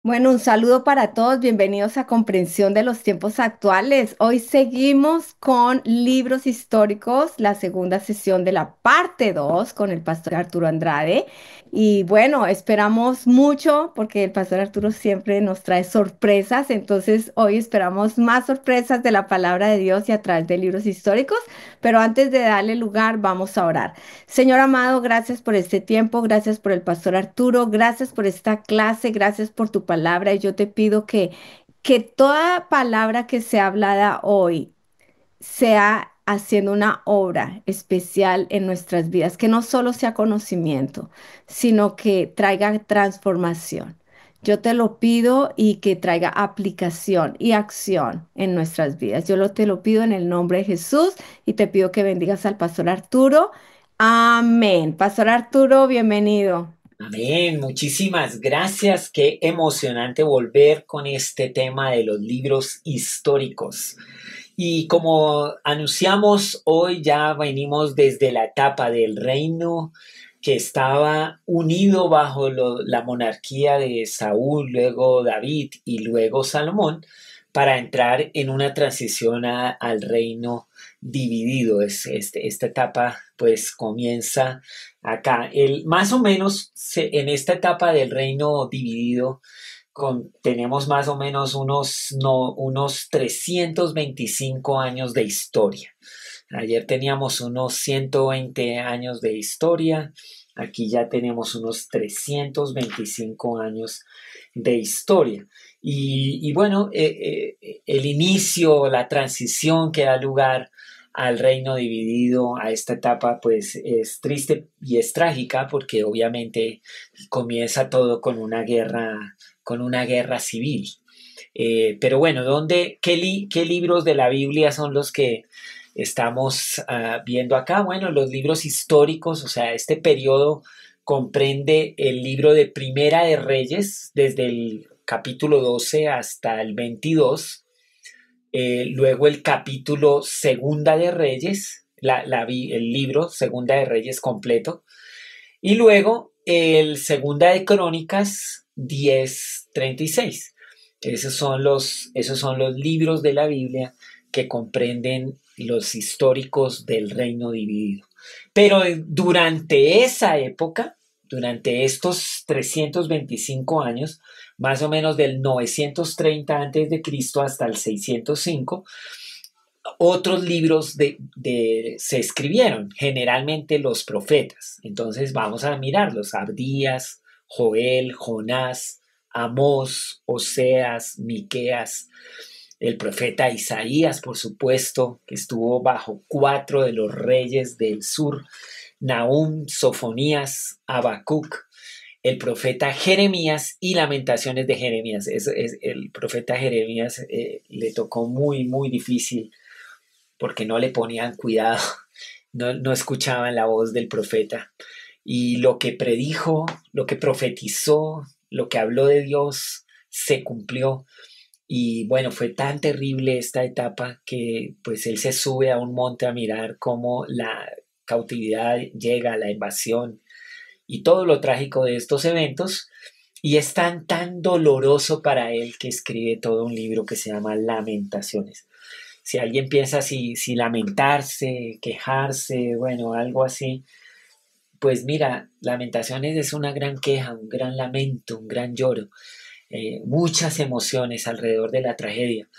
Bueno, un saludo para todos, bienvenidos a Comprensión de los Tiempos Actuales. Hoy seguimos con libros históricos, la segunda sesión de la parte 2 con el pastor Arturo Andrade. Y bueno, esperamos mucho porque el pastor Arturo siempre nos trae sorpresas, entonces hoy esperamos más sorpresas de la palabra de Dios y a través de libros históricos, pero antes de darle lugar, vamos a orar. Señor amado, gracias por este tiempo, gracias por el pastor Arturo, gracias por esta clase, gracias por tu palabra. Y yo te pido que toda palabra que sea hablada hoy sea haciendo una obra especial en nuestras vidas, que no solo sea conocimiento, sino que traiga transformación. Yo te lo pido y que traiga aplicación y acción en nuestras vidas. Te lo pido en el nombre de Jesús y te pido que bendigas al pastor Arturo. Amén. Pastor Arturo, bienvenido. Amén, muchísimas gracias. Qué emocionante volver con este tema de los libros históricos. Y como anunciamos, hoy ya venimos desde la etapa del reino que estaba unido bajo la monarquía de Saúl, luego David y luego Salomón, para entrar en una transición al reino dividido. Esta etapa pues comienza acá. Más o menos en esta etapa del reino dividido tenemos más o menos unos 325 años de historia. Ayer teníamos unos 120 años de historia, aquí ya tenemos unos 325 años de historia. Y bueno, el inicio, la transición que da lugar al reino dividido, a esta etapa, pues es triste y es trágica porque obviamente comienza todo con una guerra civil. Pero bueno, qué libros de la Biblia son los que estamos viendo acá? Bueno, los libros históricos, o sea, este periodo comprende el libro de Primera de Reyes, desde el capítulo 12 hasta el 22, luego el capítulo Segunda de Reyes, el libro Segunda de Reyes completo, y luego el Segunda de Crónicas 10:36. Esos son los libros de la Biblia que comprenden los históricos del reino dividido. Pero durante esa época, durante estos 325 años, más o menos del 930 a.C. hasta el 605, otros libros se escribieron, generalmente los profetas. Entonces vamos a mirarlos: Abdías, Joel, Jonás, Amós, Oseas, Miqueas, el profeta Isaías, por supuesto, que estuvo bajo 4 de los reyes del sur: Nahum, Sofonías, Habacuc, el profeta Jeremías y Lamentaciones de Jeremías. El profeta Jeremías le tocó muy, muy difícil porque no le ponían cuidado, no escuchaban la voz del profeta. Y lo que predijo, lo que profetizó, lo que habló de Dios, se cumplió. Y bueno, fue tan terrible esta etapa que pues él se sube a un monte a mirar cómo la cautividad llega, la invasión y todo lo trágico de estos eventos. Y es tan doloroso para él que escribe todo un libro que se llama Lamentaciones. Si alguien piensa si lamentarse, quejarse, bueno, algo así, pues mira, Lamentaciones es una gran queja, un gran lamento, un gran lloro, muchas emociones alrededor de la tragedia.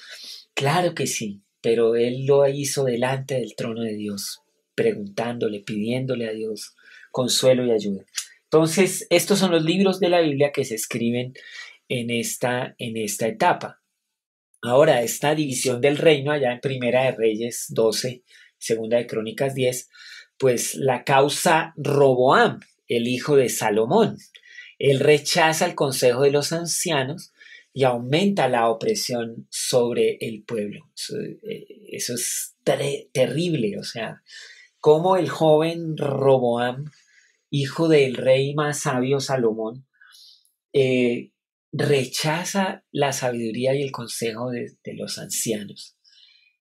Claro que sí, pero él lo hizo delante del trono de Dios, preguntándole, pidiéndole a Dios consuelo y ayuda. Entonces, estos son los libros de la Biblia que se escriben en esta etapa. Ahora, esta división del reino allá en Primera de Reyes 12, Segunda de Crónicas 10, pues la causa Roboam, el hijo de Salomón. Él rechaza el consejo de los ancianos y aumenta la opresión sobre el pueblo. Eso es terrible, o sea, cómo el joven Roboam, hijo del rey más sabio Salomón, eh, rechaza la sabiduría y el consejo de los ancianos.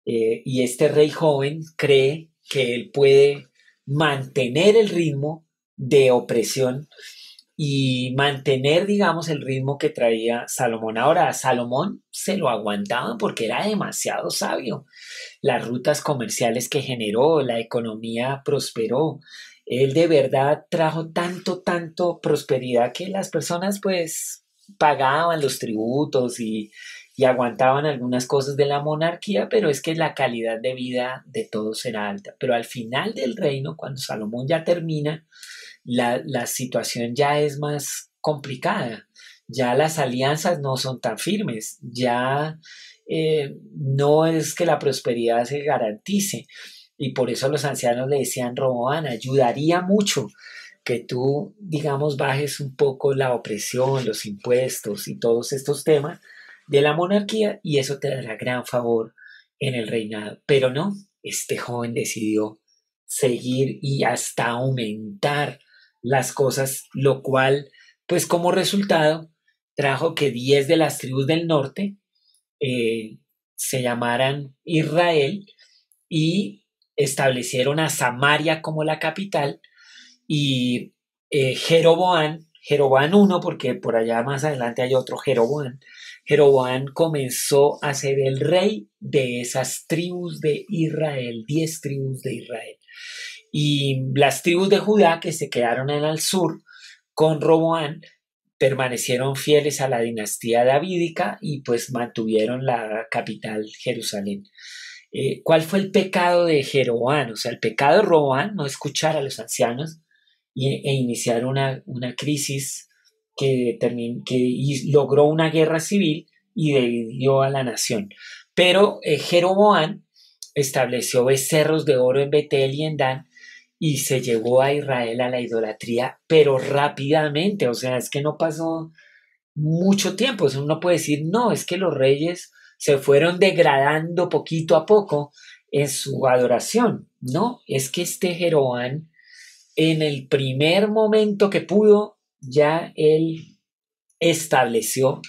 Y este rey joven cree que él puede mantener el ritmo de opresión y mantener, digamos, el ritmo que traía Salomón. Ahora, a Salomón se lo aguantaban porque era demasiado sabio. Las rutas comerciales que generó, la economía prosperó. Él de verdad trajo tanto prosperidad que las personas pues pagaban los tributos y aguantaban algunas cosas de la monarquía, pero es que la calidad de vida de todos era alta. Pero al final del reino, cuando Salomón ya termina, la situación ya es más complicada. Ya las alianzas no son tan firmes, ya no es que la prosperidad se garantice. Y por eso los ancianos le decían, Roboán, ayudaría mucho que tú, digamos, bajes un poco la opresión, los impuestos y todos estos temas de la monarquía y eso te dará gran favor en el reinado. Pero no, este joven decidió seguir y hasta aumentar las cosas, lo cual, pues como resultado, trajo que 10 de las tribus del norte eh, se llamaran Israel y establecieron a Samaria como la capital y Jeroboam I, porque por allá más adelante hay otro Jeroboam comenzó a ser el rey de esas tribus de Israel, 10 tribus de Israel. Y las tribus de Judá que se quedaron en el sur con Roboán permanecieron fieles a la dinastía davídica y pues mantuvieron la capital Jerusalén. ¿Cuál fue el pecado de Jeroboam? O sea, el pecado de Roboán, no escuchar a los ancianos e iniciar una crisis que logró una guerra civil y dividió a la nación. Pero Jeroboam estableció becerros de oro en Betel y en Dan y se llevó a Israel a la idolatría, pero rápidamente, o sea, es que no pasó mucho tiempo, uno puede decir, no, es que los reyes se fueron degradando poquito a poco en su adoración, no, es que este Jeroboam en el primer momento que pudo, ya él estableció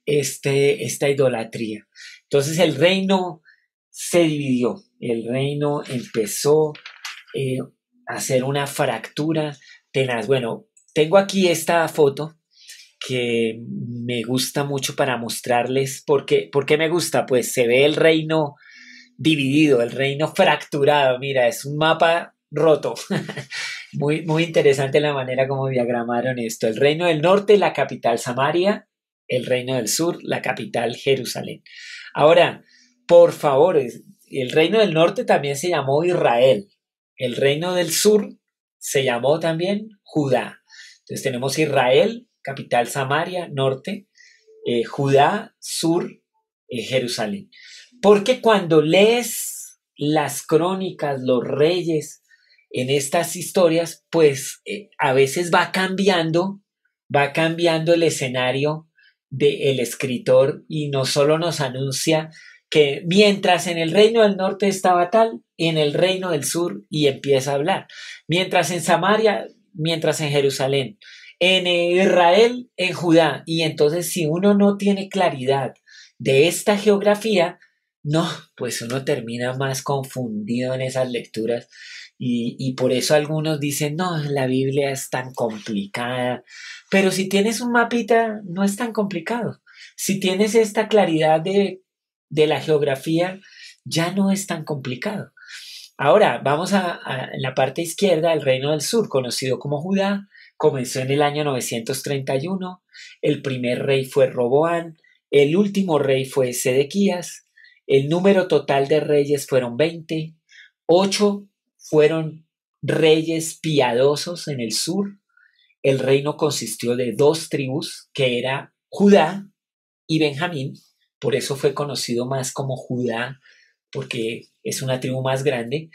esta idolatría. Entonces el reino se dividió, el reino empezó eh, a hacer una fractura tenaz. Bueno, tengo aquí esta foto que me gusta mucho para mostrarles por qué me gusta, pues se ve el reino dividido, el reino fracturado, mira, es un mapa roto. Muy interesante la manera como diagramaron esto. El reino del norte, la capital Samaria, el reino del sur, la capital Jerusalén. Ahora, por favor, el reino del norte también se llamó Israel. El reino del sur se llamó también Judá. Entonces tenemos Israel, capital Samaria, norte, Judá, sur, Jerusalén. Porque cuando lees las crónicas, los reyes, en estas historias, pues a veces va cambiando el escenario del escritor y no solo nos anuncia que mientras en el reino del norte estaba tal, en el reino del sur y empieza a hablar. Mientras en Samaria, mientras en Jerusalén, en Israel, en Judá. Y entonces si uno no tiene claridad de esta geografía, no, pues uno termina más confundido en esas lecturas y por eso algunos dicen, no, la Biblia es tan complicada, pero si tienes un mapita, no es tan complicado. Si tienes esta claridad de la geografía, ya no es tan complicado. Ahora, vamos a la parte izquierda, el reino del sur, conocido como Judá, comenzó en el año 931, el primer rey fue Roboán, el último rey fue Sedequías, el número total de reyes fueron 20, 8 fueron reyes piadosos en el sur, el reino consistió de 2 tribus, que era Judá y Benjamín, por eso fue conocido más como Judá, porque es una tribu más grande,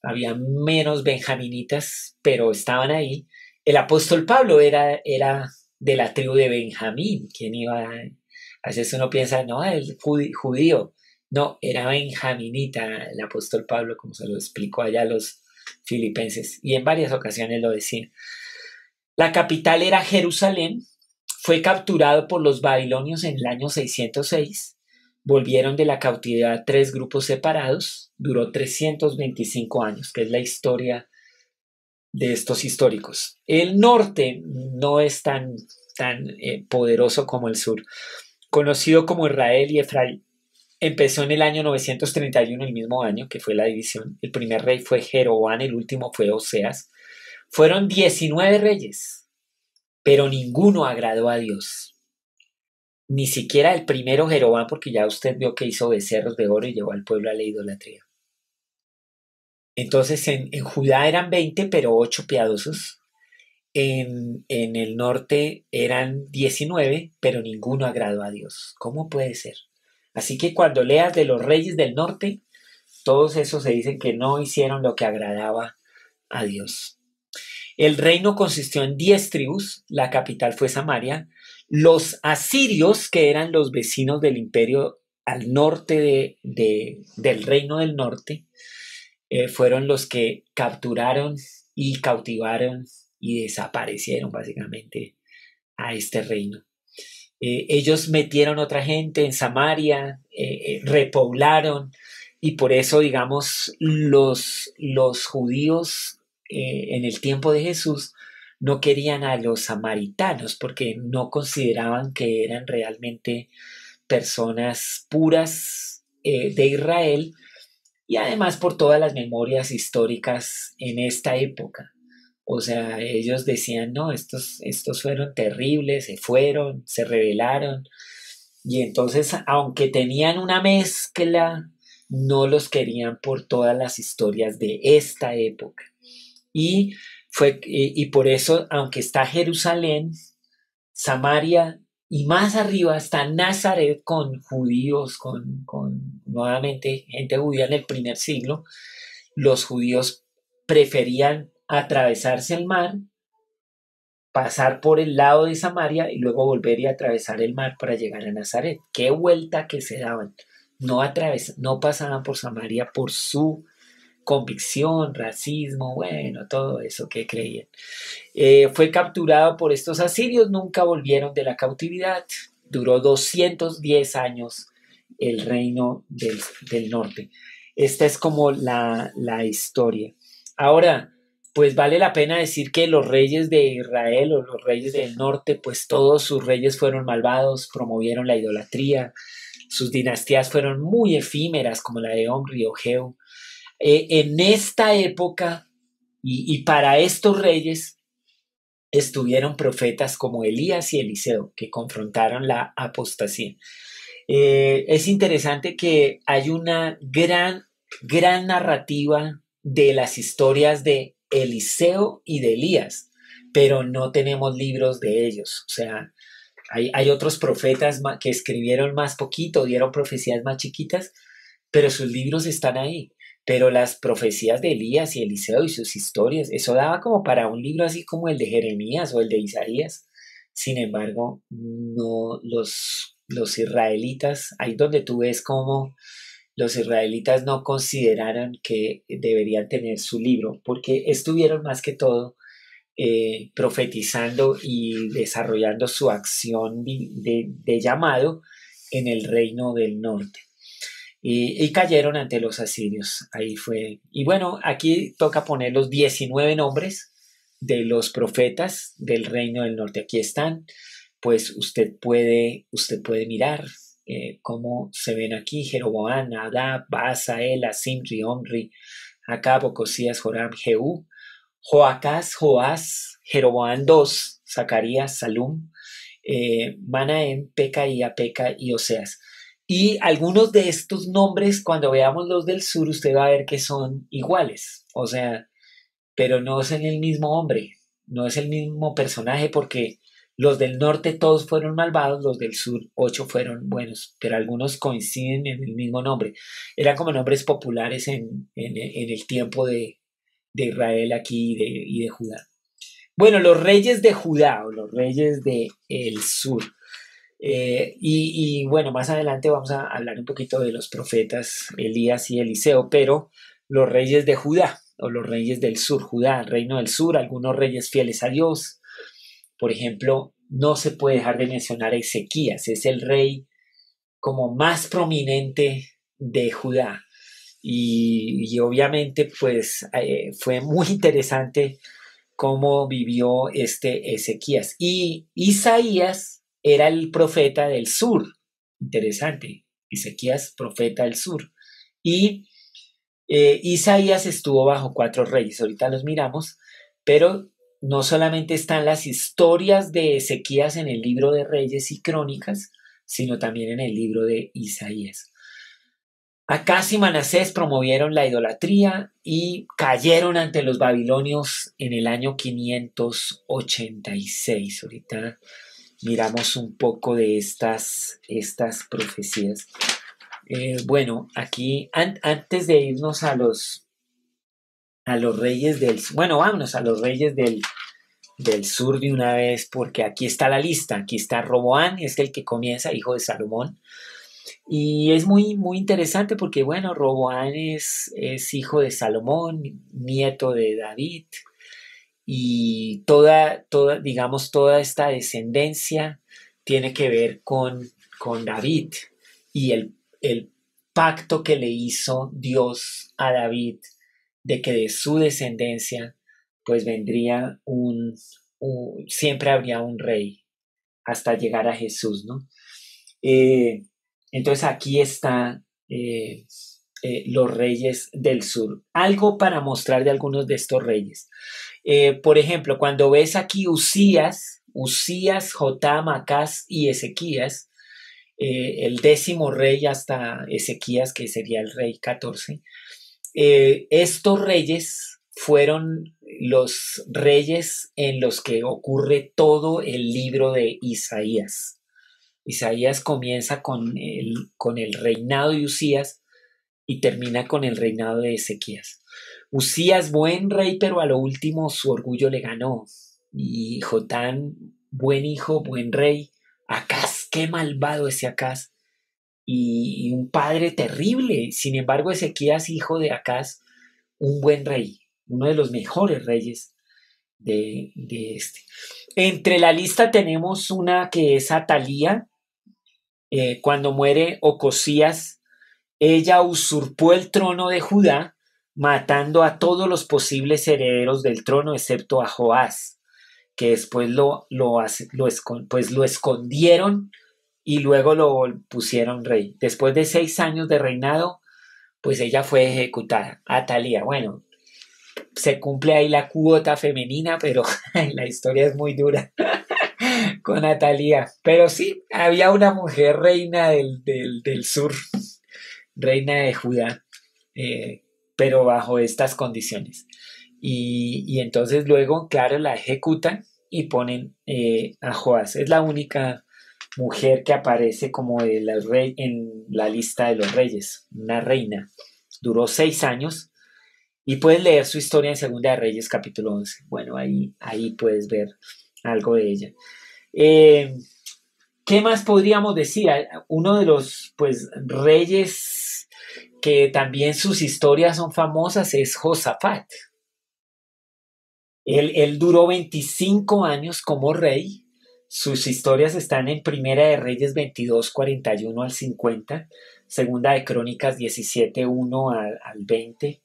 había menos benjaminitas, pero estaban ahí. El apóstol Pablo era de la tribu de Benjamín, ¿quién iba a veces uno piensa, no, el judío, no, era benjaminita el apóstol Pablo, como se lo explicó allá a los Filipenses, y en varias ocasiones lo decía. La capital era Jerusalén, fue capturado por los babilonios en el año 606, volvieron de la cautividad tres grupos separados, duró 325 años, que es la historia de estos históricos. El norte no es tan poderoso como el sur, conocido como Israel y Efraín. Empezó en el año 931, el mismo año que fue la división. El primer rey fue Jeroboam, el último fue Oseas. Fueron 19 reyes, pero ninguno agradó a Dios. Ni siquiera el primero Jeroboam, porque ya usted vio que hizo becerros de oro y llevó al pueblo a la idolatría. Entonces en Judá eran 20, pero 8 piadosos. En el norte eran 19, pero ninguno agradó a Dios. ¿Cómo puede ser? Así que cuando leas de los reyes del norte, todos esos se dicen que no hicieron lo que agradaba a Dios. El reino consistió en 10 tribus, la capital fue Samaria. Los asirios, que eran los vecinos del imperio al norte del reino del norte, fueron los que capturaron y cautivaron y desaparecieron básicamente a este reino. Ellos metieron otra gente en Samaria, repoblaron, y por eso, digamos, los judíos en el tiempo de Jesús no querían a los samaritanos porque no consideraban que eran realmente personas puras de Israel, y además por todas las memorias históricas en esta época. O sea, ellos decían, no, estos fueron terribles, se fueron, se rebelaron. Y entonces, aunque tenían una mezcla, no los querían por todas las historias de esta época. Y por eso, aunque está Jerusalén, Samaria y más arriba está Nazaret con judíos, con nuevamente gente judía en el primer siglo, los judíos preferían atravesarse el mar, pasar por el lado de Samaria y luego volver y atravesar el mar para llegar a Nazaret. Qué vuelta que se daban. No pasaban por Samaria por su convicción, racismo, bueno, todo eso que creían. Fue capturado por estos asirios, nunca volvieron de la cautividad. Duró 210 años el reino del norte. Esta es como la historia. Ahora, pues vale la pena decir que los reyes de Israel o los reyes del norte, pues todos sus reyes fueron malvados, promovieron la idolatría, sus dinastías fueron muy efímeras, como la de Omri o Jehú. En esta época y para estos reyes estuvieron profetas como Elías y Eliseo, que confrontaron la apostasía. Es interesante que hay una gran narrativa de las historias de Eliseo y de Elías, pero no tenemos libros de ellos. O sea, hay otros profetas que escribieron más poquito, dieron profecías más chiquitas, pero sus libros están ahí. Pero las profecías de Elías y Eliseo y sus historias, eso daba como para un libro así como el de Jeremías o el de Isaías. Sin embargo, no los israelitas, ahí donde tú ves cómo los israelitas no consideraron que deberían tener su libro, porque estuvieron más que todo profetizando y desarrollando su acción de llamado en el reino del norte. Y cayeron ante los asirios. Ahí fue. Y bueno, aquí toca poner los 19 nombres de los profetas del reino del norte. Aquí están. Pues usted puede mirar cómo se ven aquí: Jeroboam, Nadab, Baasa, Ela, Simri, Omri, Acab, Ocosías, Joram, Jehú, Joacás, Joás, Jeroboam II, Zacarías, Salum, Manahem, Pecaía, Peca y Oseas. Y algunos de estos nombres, cuando veamos los del sur, usted va a ver que son iguales. O sea, pero no es el mismo hombre, no es el mismo personaje, porque los del norte todos fueron malvados, los del sur 8 fueron buenos, pero algunos coinciden en el mismo nombre. Eran como nombres populares en el tiempo de Israel aquí y de Judá. Bueno, los reyes de Judá o los reyes del sur. Y bueno, más adelante vamos a hablar un poquito de los profetas Elías y Eliseo, pero los reyes de Judá. o los reyes del sur, Judá, el reino del sur, algunos reyes fieles a Dios. Por ejemplo, no se puede dejar de mencionar a Ezequías, es el rey como más prominente de Judá. Y obviamente pues fue muy interesante cómo vivió este Ezequías. Y Isaías era el profeta del sur. Interesante. Ezequías, profeta del sur. Y Isaías estuvo bajo 4 reyes. Ahorita los miramos, pero no solamente están las historias de Ezequías en el libro de Reyes y Crónicas, sino también en el libro de Isaías. Acaz y Manasés promovieron la idolatría y cayeron ante los babilonios en el año 586. Ahorita miramos un poco de estas profecías. Bueno, aquí antes de irnos a los reyes del... Bueno, vámonos a los reyes del sur de una vez, porque aquí está la lista. Aquí está Roboán, es el que comienza, hijo de Salomón. Y es muy, muy interesante porque, bueno, Roboán es hijo de Salomón, nieto de David, y digamos, toda esta descendencia tiene que ver con David y el pacto que le hizo Dios a David de que de su descendencia pues vendría siempre habría un rey hasta llegar a Jesús, ¿no? Entonces aquí están los reyes del sur. Algo para mostrar de algunos de estos reyes. Por ejemplo, cuando ves aquí Usías, Jotam, Acaz y Ezequías, el 10º rey hasta Ezequías, que sería el rey 14, estos reyes fueron los reyes en los que ocurre todo el libro de Isaías. Isaías comienza con el reinado de Usías y termina con el reinado de Ezequías. Usías, buen rey, pero a lo último su orgullo le ganó. Y Jotán, buen hijo, buen rey. Acaz, qué malvado ese Acaz. Y un padre terrible. Sin embargo, Ezequías, hijo de Acaz, un buen rey, uno de los mejores reyes de este. Entre la lista tenemos una que es Atalía. Cuando muere Ocosías, ella usurpó el trono de Judá, matando a todos los posibles herederos del trono, excepto a Joás, que después lo escondieron y luego lo pusieron rey. Después de 6 años de reinado, pues ella fue ejecutada. Atalía, bueno, se cumple ahí la cuota femenina, pero la historia es muy dura con Atalía. Pero sí, había una mujer reina del sur, reina de Judá, pero bajo estas condiciones. Y entonces luego, claro, la ejecutan y ponen a Joás. Es la única mujer que aparece como en la lista de los reyes, una reina. Duró 6 años y puedes leer su historia en Segunda de Reyes capítulo 11. Bueno, ahí puedes ver algo de ella. ¿Qué más podríamos decir? Uno de los reyes que también sus historias son famosas es Josafat. Él duró 25 años como rey. Sus historias están en Primera de Reyes 22, 41 al 50, Segunda de Crónicas 17, 1 al 20.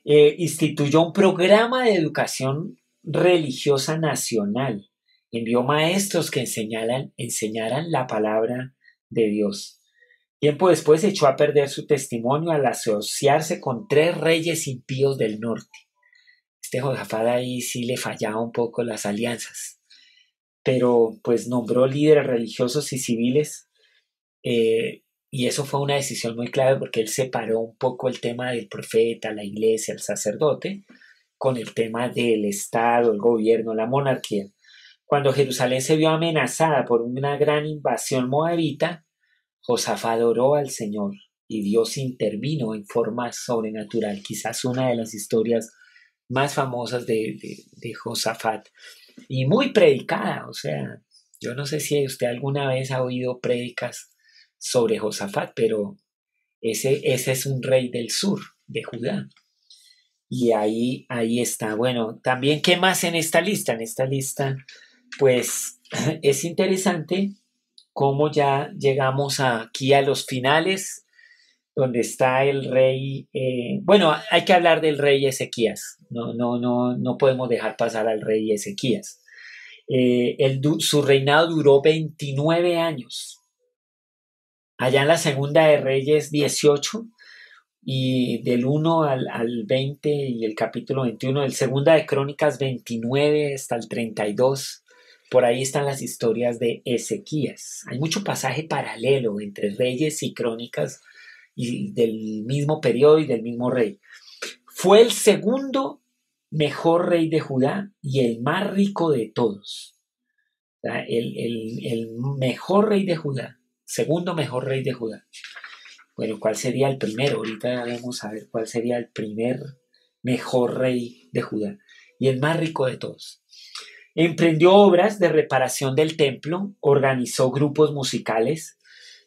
Instituyó un programa de educación religiosa nacional. Envió maestros que enseñaran la palabra de Dios. Tiempo después echó a perder su testimonio al asociarse con 3 reyes impíos del norte. Josafat ahí sí le fallaba un poco las alianzas, pero pues nombró líderes religiosos y civiles, y eso fue una decisión muy clave porque él separó un poco el tema del profeta, la iglesia, el sacerdote, con el tema del Estado, el gobierno, la monarquía. Cuando Jerusalén se vio amenazada por una gran invasión moabita, Josafat oró al Señor y Dios intervino en forma sobrenatural, quizás una de las historias más famosas de Josafat, y muy predicada. O sea, yo no sé si usted alguna vez ha oído prédicas sobre Josafat, pero ese es un rey del sur de Judá. Y ahí está. Bueno, también, ¿qué más en esta lista? En esta lista, pues es interesante cómo ya llegamos aquí a los finales, donde está el rey. Bueno, hay que hablar del rey Ezequías. No podemos dejar pasar al rey Ezequías. Su reinado duró 29 años. Allá en la segunda de Reyes 18 y del 1 al 20 y el capítulo 21, del segunda de Crónicas 29 hasta el 32, por ahí están las historias de Ezequías. Hay mucho pasaje paralelo entre Reyes y Crónicas y del mismo periodo y del mismo rey. Fue el segundo mejor rey de Judá y el más rico de todos. O sea, el mejor rey de Judá, segundo mejor rey de Judá. Bueno, ¿cuál sería el primero? Ahorita vamos a ver cuál sería el primer mejor rey de Judá y el más rico de todos. Emprendió obras de reparación del templo, organizó grupos musicales,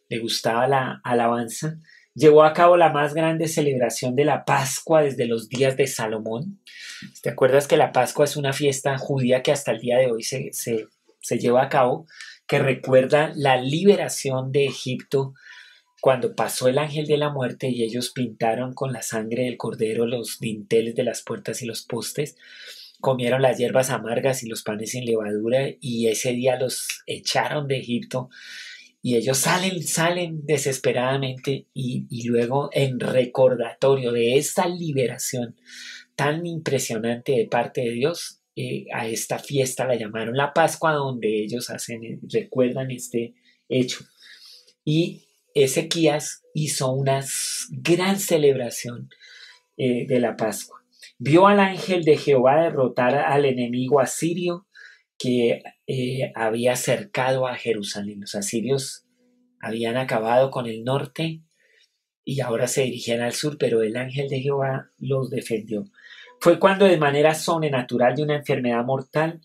le gustaba la alabanza, llevó a cabo la más grande celebración de la Pascua desde los días de Salomón. ¿Te acuerdas que la Pascua es una fiesta judía que hasta el día de hoy se lleva a cabo, que recuerda la liberación de Egipto cuando pasó el ángel de la muerte y ellos pintaron con la sangre del cordero los dinteles de las puertas y los postes, comieron las hierbas amargas y los panes sin levadura y ese día los echaron de Egipto y ellos salen desesperadamente y luego en recordatorio de esta liberación tan impresionante de parte de Dios, a esta fiesta la llamaron la Pascua, donde ellos recuerdan este hecho. Y Ezequías hizo una gran celebración de la Pascua. Vio al ángel de Jehová derrotar al enemigo asirio que había cercado a Jerusalén. Los asirios habían acabado con el norte y ahora se dirigían al sur, pero el ángel de Jehová los defendió. Fue cuando de manera sobrenatural de una enfermedad mortal,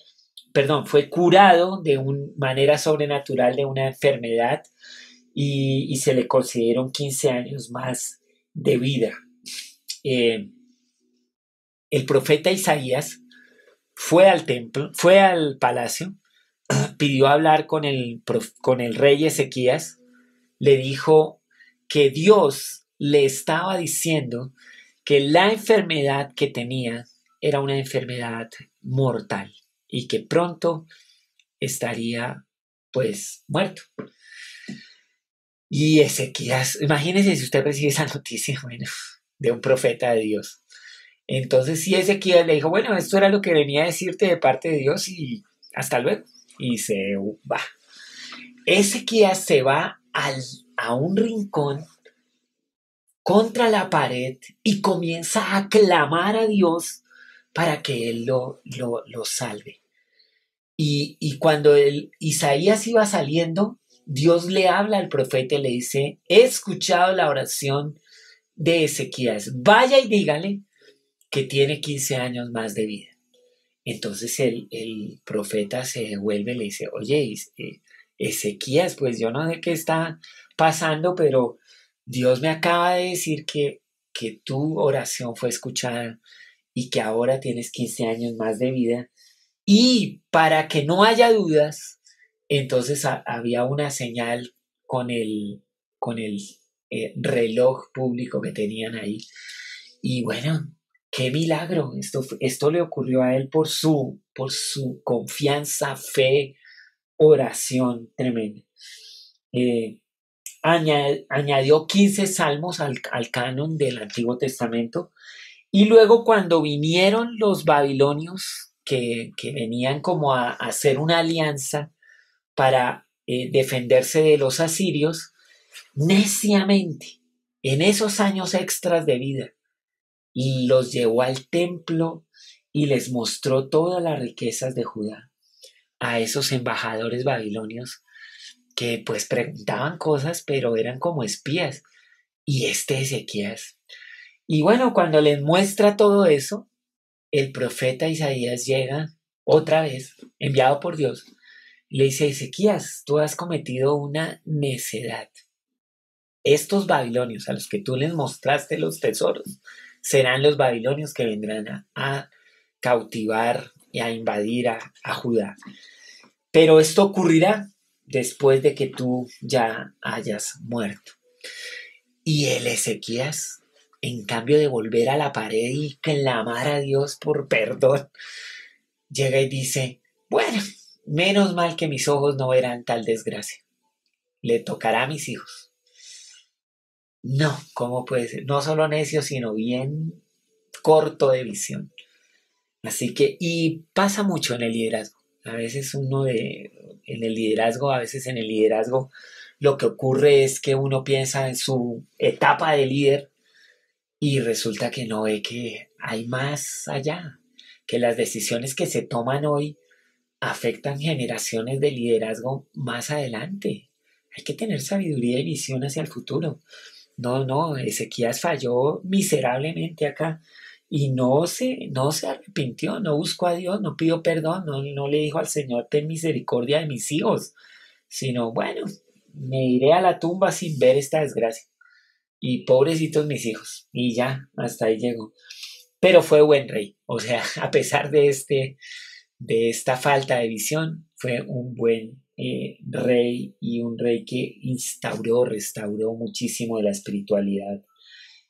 fue curado de una manera sobrenatural de una enfermedad y se le concedieron 15 años más de vida. El profeta Isaías fue al templo, fue al palacio, pidió hablar con el rey Ezequías, le dijo que Dios le estaba diciendo que la enfermedad que tenía era una enfermedad mortal y que pronto estaría pues muerto. Y Ezequías, imagínese si usted recibe esa noticia, bueno, de un profeta de Dios. Entonces sí, Ezequías le dijo, bueno, esto era lo que venía a decirte de parte de Dios y hasta luego. Y se va. Ezequías se va a un rincón contra la pared y comienza a clamar a Dios para que él lo salve. Y cuando Isaías iba saliendo, Dios le habla al profeta y le dice, he escuchado la oración de Ezequías, vaya y dígale que tiene 15 años más de vida. Entonces el profeta se devuelve y le dice, oye, Ezequías, pues yo no sé qué está pasando, pero Dios me acaba de decir que tu oración fue escuchada y que ahora tienes 15 años más de vida. Y para que no haya dudas, entonces había una señal con el reloj público que tenían ahí. Y bueno, qué milagro. Esto le ocurrió a él por su confianza, fe, oración tremenda. Añadió 15 salmos al canon del Antiguo Testamento. Y luego cuando vinieron los babilonios, que venían como a hacer una alianza para defenderse de los asirios, neciamente, en esos años extras de vida, los llevó al templo y les mostró todas las riquezas de Judá a esos embajadores babilonios que pues preguntaban cosas, pero eran como espías. Y Ezequías. Y bueno, cuando les muestra todo eso, el profeta Isaías llega otra vez, enviado por Dios, y le dice, Ezequías, tú has cometido una necedad. Estos babilonios a los que tú les mostraste los tesoros, serán los babilonios que vendrán a cautivar y a invadir a Judá. Pero esto ocurrirá después de que tú ya hayas muerto. Y el Ezequías, en cambio de volver a la pared y clamar a Dios por perdón, llega y dice, bueno, menos mal que mis ojos no verán tal desgracia. Le tocará a mis hijos. No, ¿cómo puede ser? No solo necio, sino bien corto de visión. Así que, y pasa mucho en el liderazgo. A veces a veces en el liderazgo, lo que ocurre es que uno piensa en su etapa de líder y resulta que no ve que hay más allá, que las decisiones que se toman hoy afectan generaciones de liderazgo más adelante. Hay que tener sabiduría y visión hacia el futuro. No, no, Ezequías falló miserablemente acá y no se arrepintió, no buscó a Dios, no pidió perdón, no le dijo al Señor, ten misericordia de mis hijos, sino, bueno, me iré a la tumba sin ver esta desgracia. Y pobrecitos mis hijos. Y ya, hasta ahí llegó. Pero fue buen rey. O sea, a pesar de esta falta de visión, fue un buen rey y un rey que restauró muchísimo de la espiritualidad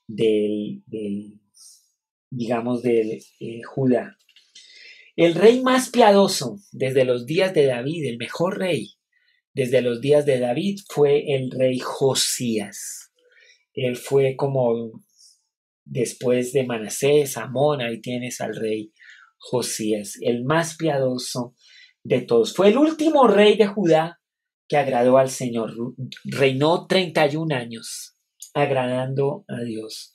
del digamos, del Judá. El rey más piadoso desde los días de David, el mejor rey desde los días de David, fue el rey Josías. Él fue como después de Manasés, Amón, ahí tienes al rey Josías, el más piadoso de todos. Fue el último rey de Judá que agradó al Señor. Reinó 31 años agradando a Dios.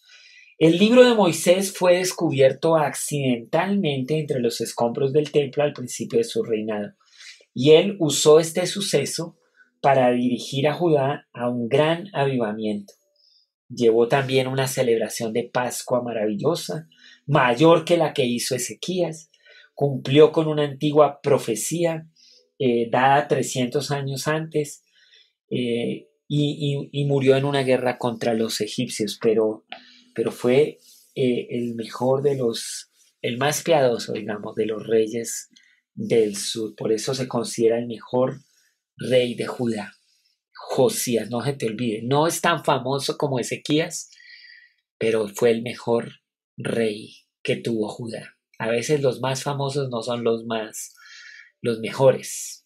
El libro de Moisés fue descubierto accidentalmente entre los escombros del templo al principio de su reinado. Y él usó este suceso para dirigir a Judá a un gran avivamiento. Llevó también una celebración de Pascua maravillosa, mayor que la que hizo Ezequías. Cumplió con una antigua profecía dada 300 años antes y murió en una guerra contra los egipcios, pero fue el más piadoso, digamos, de los reyes del sur. Por eso se considera el mejor rey de Judá. Josías, no se te olvide, no es tan famoso como Ezequías, pero fue el mejor rey que tuvo Judá. A veces los más famosos no son los mejores.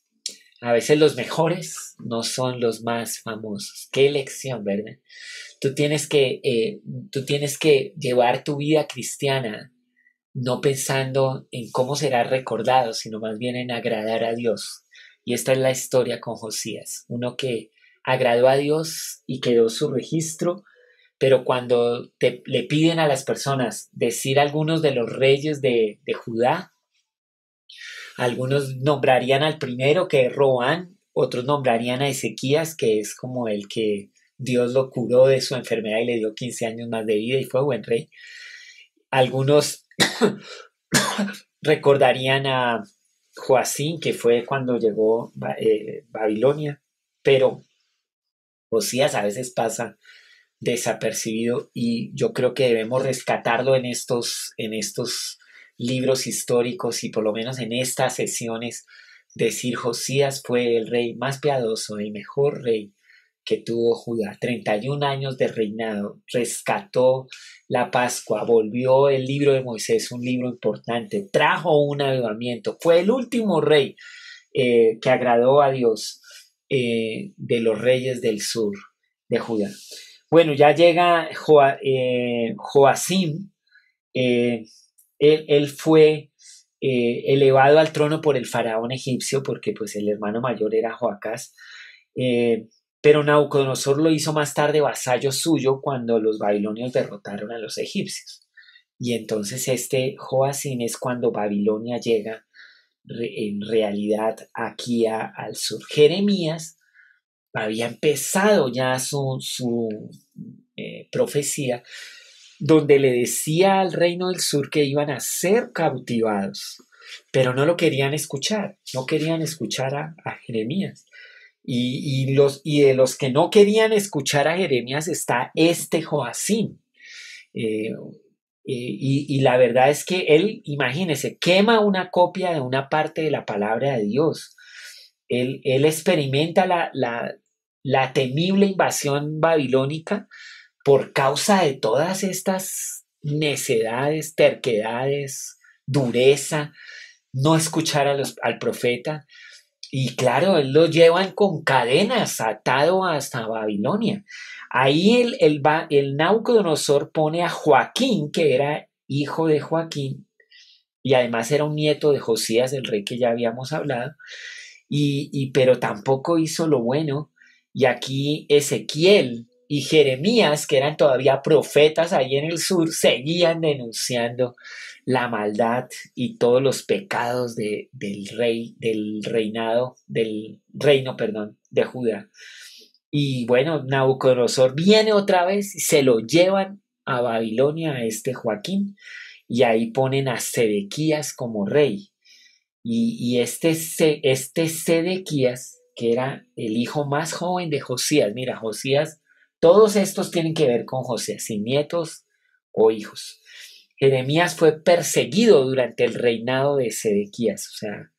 A veces los mejores no son los más famosos. Qué lección, ¿verdad? Tú tú tienes que llevar tu vida cristiana no pensando en cómo será recordado, sino más bien en agradar a Dios. Y esta es la historia con Josías, uno que agradó a Dios y quedó su registro, pero cuando le piden a las personas decir algunos de los reyes de Judá, algunos nombrarían al primero, que es Roán, otros nombrarían a Ezequías, que es como el que Dios lo curó de su enfermedad y le dio 15 años más de vida y fue buen rey. Algunos recordarían a Joacín, que fue cuando llegó Babilonia, pero Josías a veces pasa desapercibido y yo creo que debemos rescatarlo en estos libros históricos y por lo menos en estas sesiones decir Josías fue el rey más piadoso, el mejor rey que tuvo Judá. 31 años de reinado, rescató la Pascua, volvió el libro de Moisés, un libro importante, trajo un avivamiento, fue el último rey que agradó a Dios de los reyes del sur de Judá. Bueno, ya llega Joacim, eh, él fue elevado al trono por el faraón egipcio, porque pues el hermano mayor era Joacás, pero Nabucodonosor lo hizo más tarde vasallo suyo cuando los babilonios derrotaron a los egipcios. Y entonces este Joacim es cuando Babilonia llega en realidad aquí al sur. Jeremías había empezado ya su profecía, donde le decía al reino del sur que iban a ser cautivados, pero no lo querían escuchar, no querían escuchar a Jeremías. Y de los que no querían escuchar a Jeremías está este Joacim. Eh, Y la verdad es que él, imagínese, quema una copia de una parte de la palabra de Dios. Él experimenta la temible invasión babilónica por causa de todas estas necedades, terquedades, dureza, no escuchar al profeta. Y claro, él lo llevan con cadenas, atado hasta Babilonia. Ahí el Nabucodonosor pone a Joaquín, que era hijo de Joaquín, y además era un nieto de Josías, el rey que ya habíamos hablado, pero tampoco hizo lo bueno. Y aquí Ezequiel y Jeremías, que eran todavía profetas ahí en el sur, seguían denunciando la maldad y todos los pecados del rey, del reino, perdón, de Judá. Y bueno, Nabucodonosor viene otra vez y se lo llevan a Babilonia a este Joaquín y ahí ponen a Sedequías como rey. Y este Sedequías, que era el hijo más joven de Josías, mira, Josías, todos estos tienen que ver con Josías, sin nietos o hijos. Jeremías fue perseguido durante el reinado de Sedequías, o sea,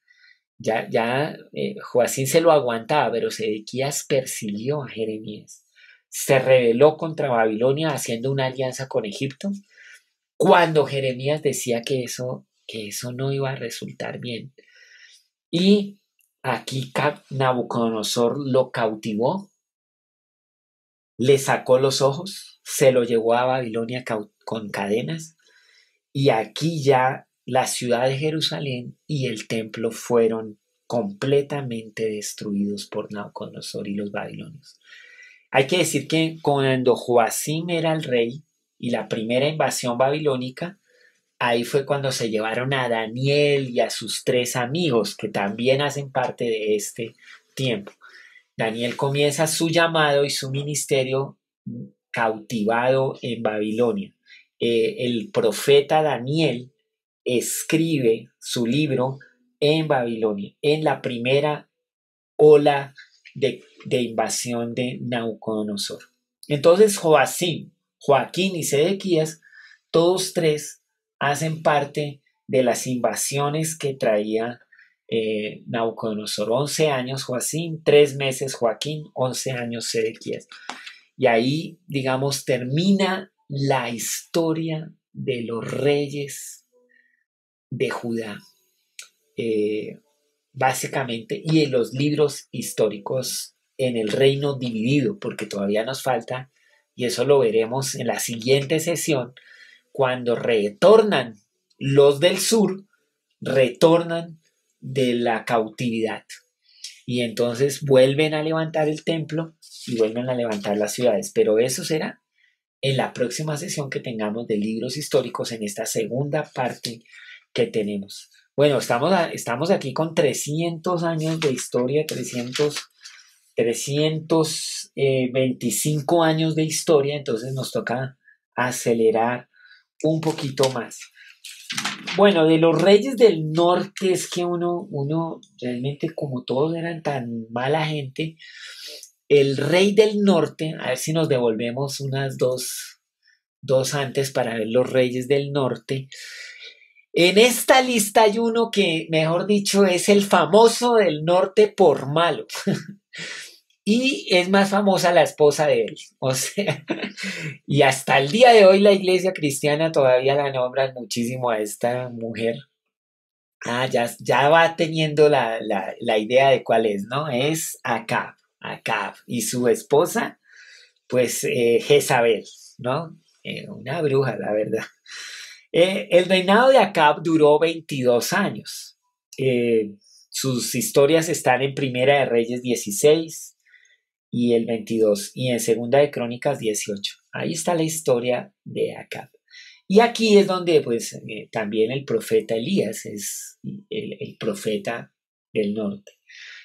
Joacín se lo aguantaba, pero Sedequías persiguió a Jeremías. Se rebeló contra Babilonia haciendo una alianza con Egipto, cuando Jeremías decía que eso no iba a resultar bien. Y aquí Nabucodonosor lo cautivó, le sacó los ojos, se lo llevó a Babilonia con cadenas, y aquí ya la ciudad de Jerusalén y el templo fueron completamente destruidos por Nabucodonosor y los babilonios. Hay que decir que cuando Joacim era el rey y la primera invasión babilónica, ahí fue cuando se llevaron a Daniel y a sus 3 amigos, que también hacen parte de este tiempo. Daniel comienza su llamado y su ministerio cautivado en Babilonia. El profeta Daniel escribe su libro en Babilonia, en la primera ola de invasión de Nabucodonosor. Entonces Joaquín y Sedequías, todos tres hacen parte de las invasiones que traía Nabucodonosor. 11 años Joacim, 3 meses Joaquín, 11 años Sedequías. Y ahí, digamos, termina la historia de los reyes de Judá, básicamente, y en los libros históricos en el reino dividido, porque todavía nos falta, y eso lo veremos en la siguiente sesión, cuando retornan los del sur, retornan de la cautividad. Y entonces vuelven a levantar el templo y vuelven a levantar las ciudades. Pero eso será en la próxima sesión que tengamos de libros históricos en esta segunda parte que tenemos. Bueno, estamos aquí con 300 años de historia, 325 años de historia, entonces nos toca acelerar un poquito más. Bueno, de los reyes del norte es que uno realmente, como todos eran tan mala gente, el rey del norte, a ver si nos devolvemos unas dos antes para ver los reyes del norte. En esta lista hay uno que, mejor dicho, es el famoso del norte por malo. Y es más famosa la esposa de él. O sea, y hasta el día de hoy la iglesia cristiana todavía la nombra muchísimo a esta mujer. Ya va teniendo la idea de cuál es, ¿no? Es Acab. Y su esposa, pues Jezabel, ¿no? Una bruja, la verdad. El reinado de Acab duró 22 años. Sus historias están en Primera de Reyes 16 y el 22 y en Segunda de Crónicas 18. Ahí está la historia de Acab. Y aquí es donde pues también el profeta Elías es el profeta del norte.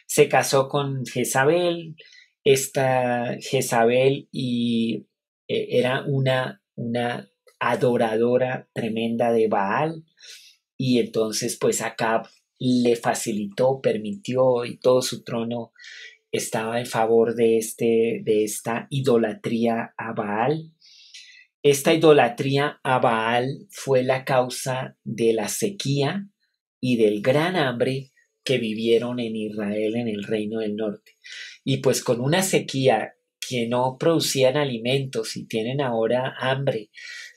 Se casó con Jezabel. Esta Jezabel era una adoradora tremenda de Baal, y entonces pues Acab le facilitó, permitió, y todo su trono estaba en favor de esta idolatría a Baal. Esta idolatría a Baal fue la causa de la sequía y del gran hambre que vivieron en Israel en el Reino del Norte. Y pues con una sequía que no producían alimentos y tienen ahora hambre,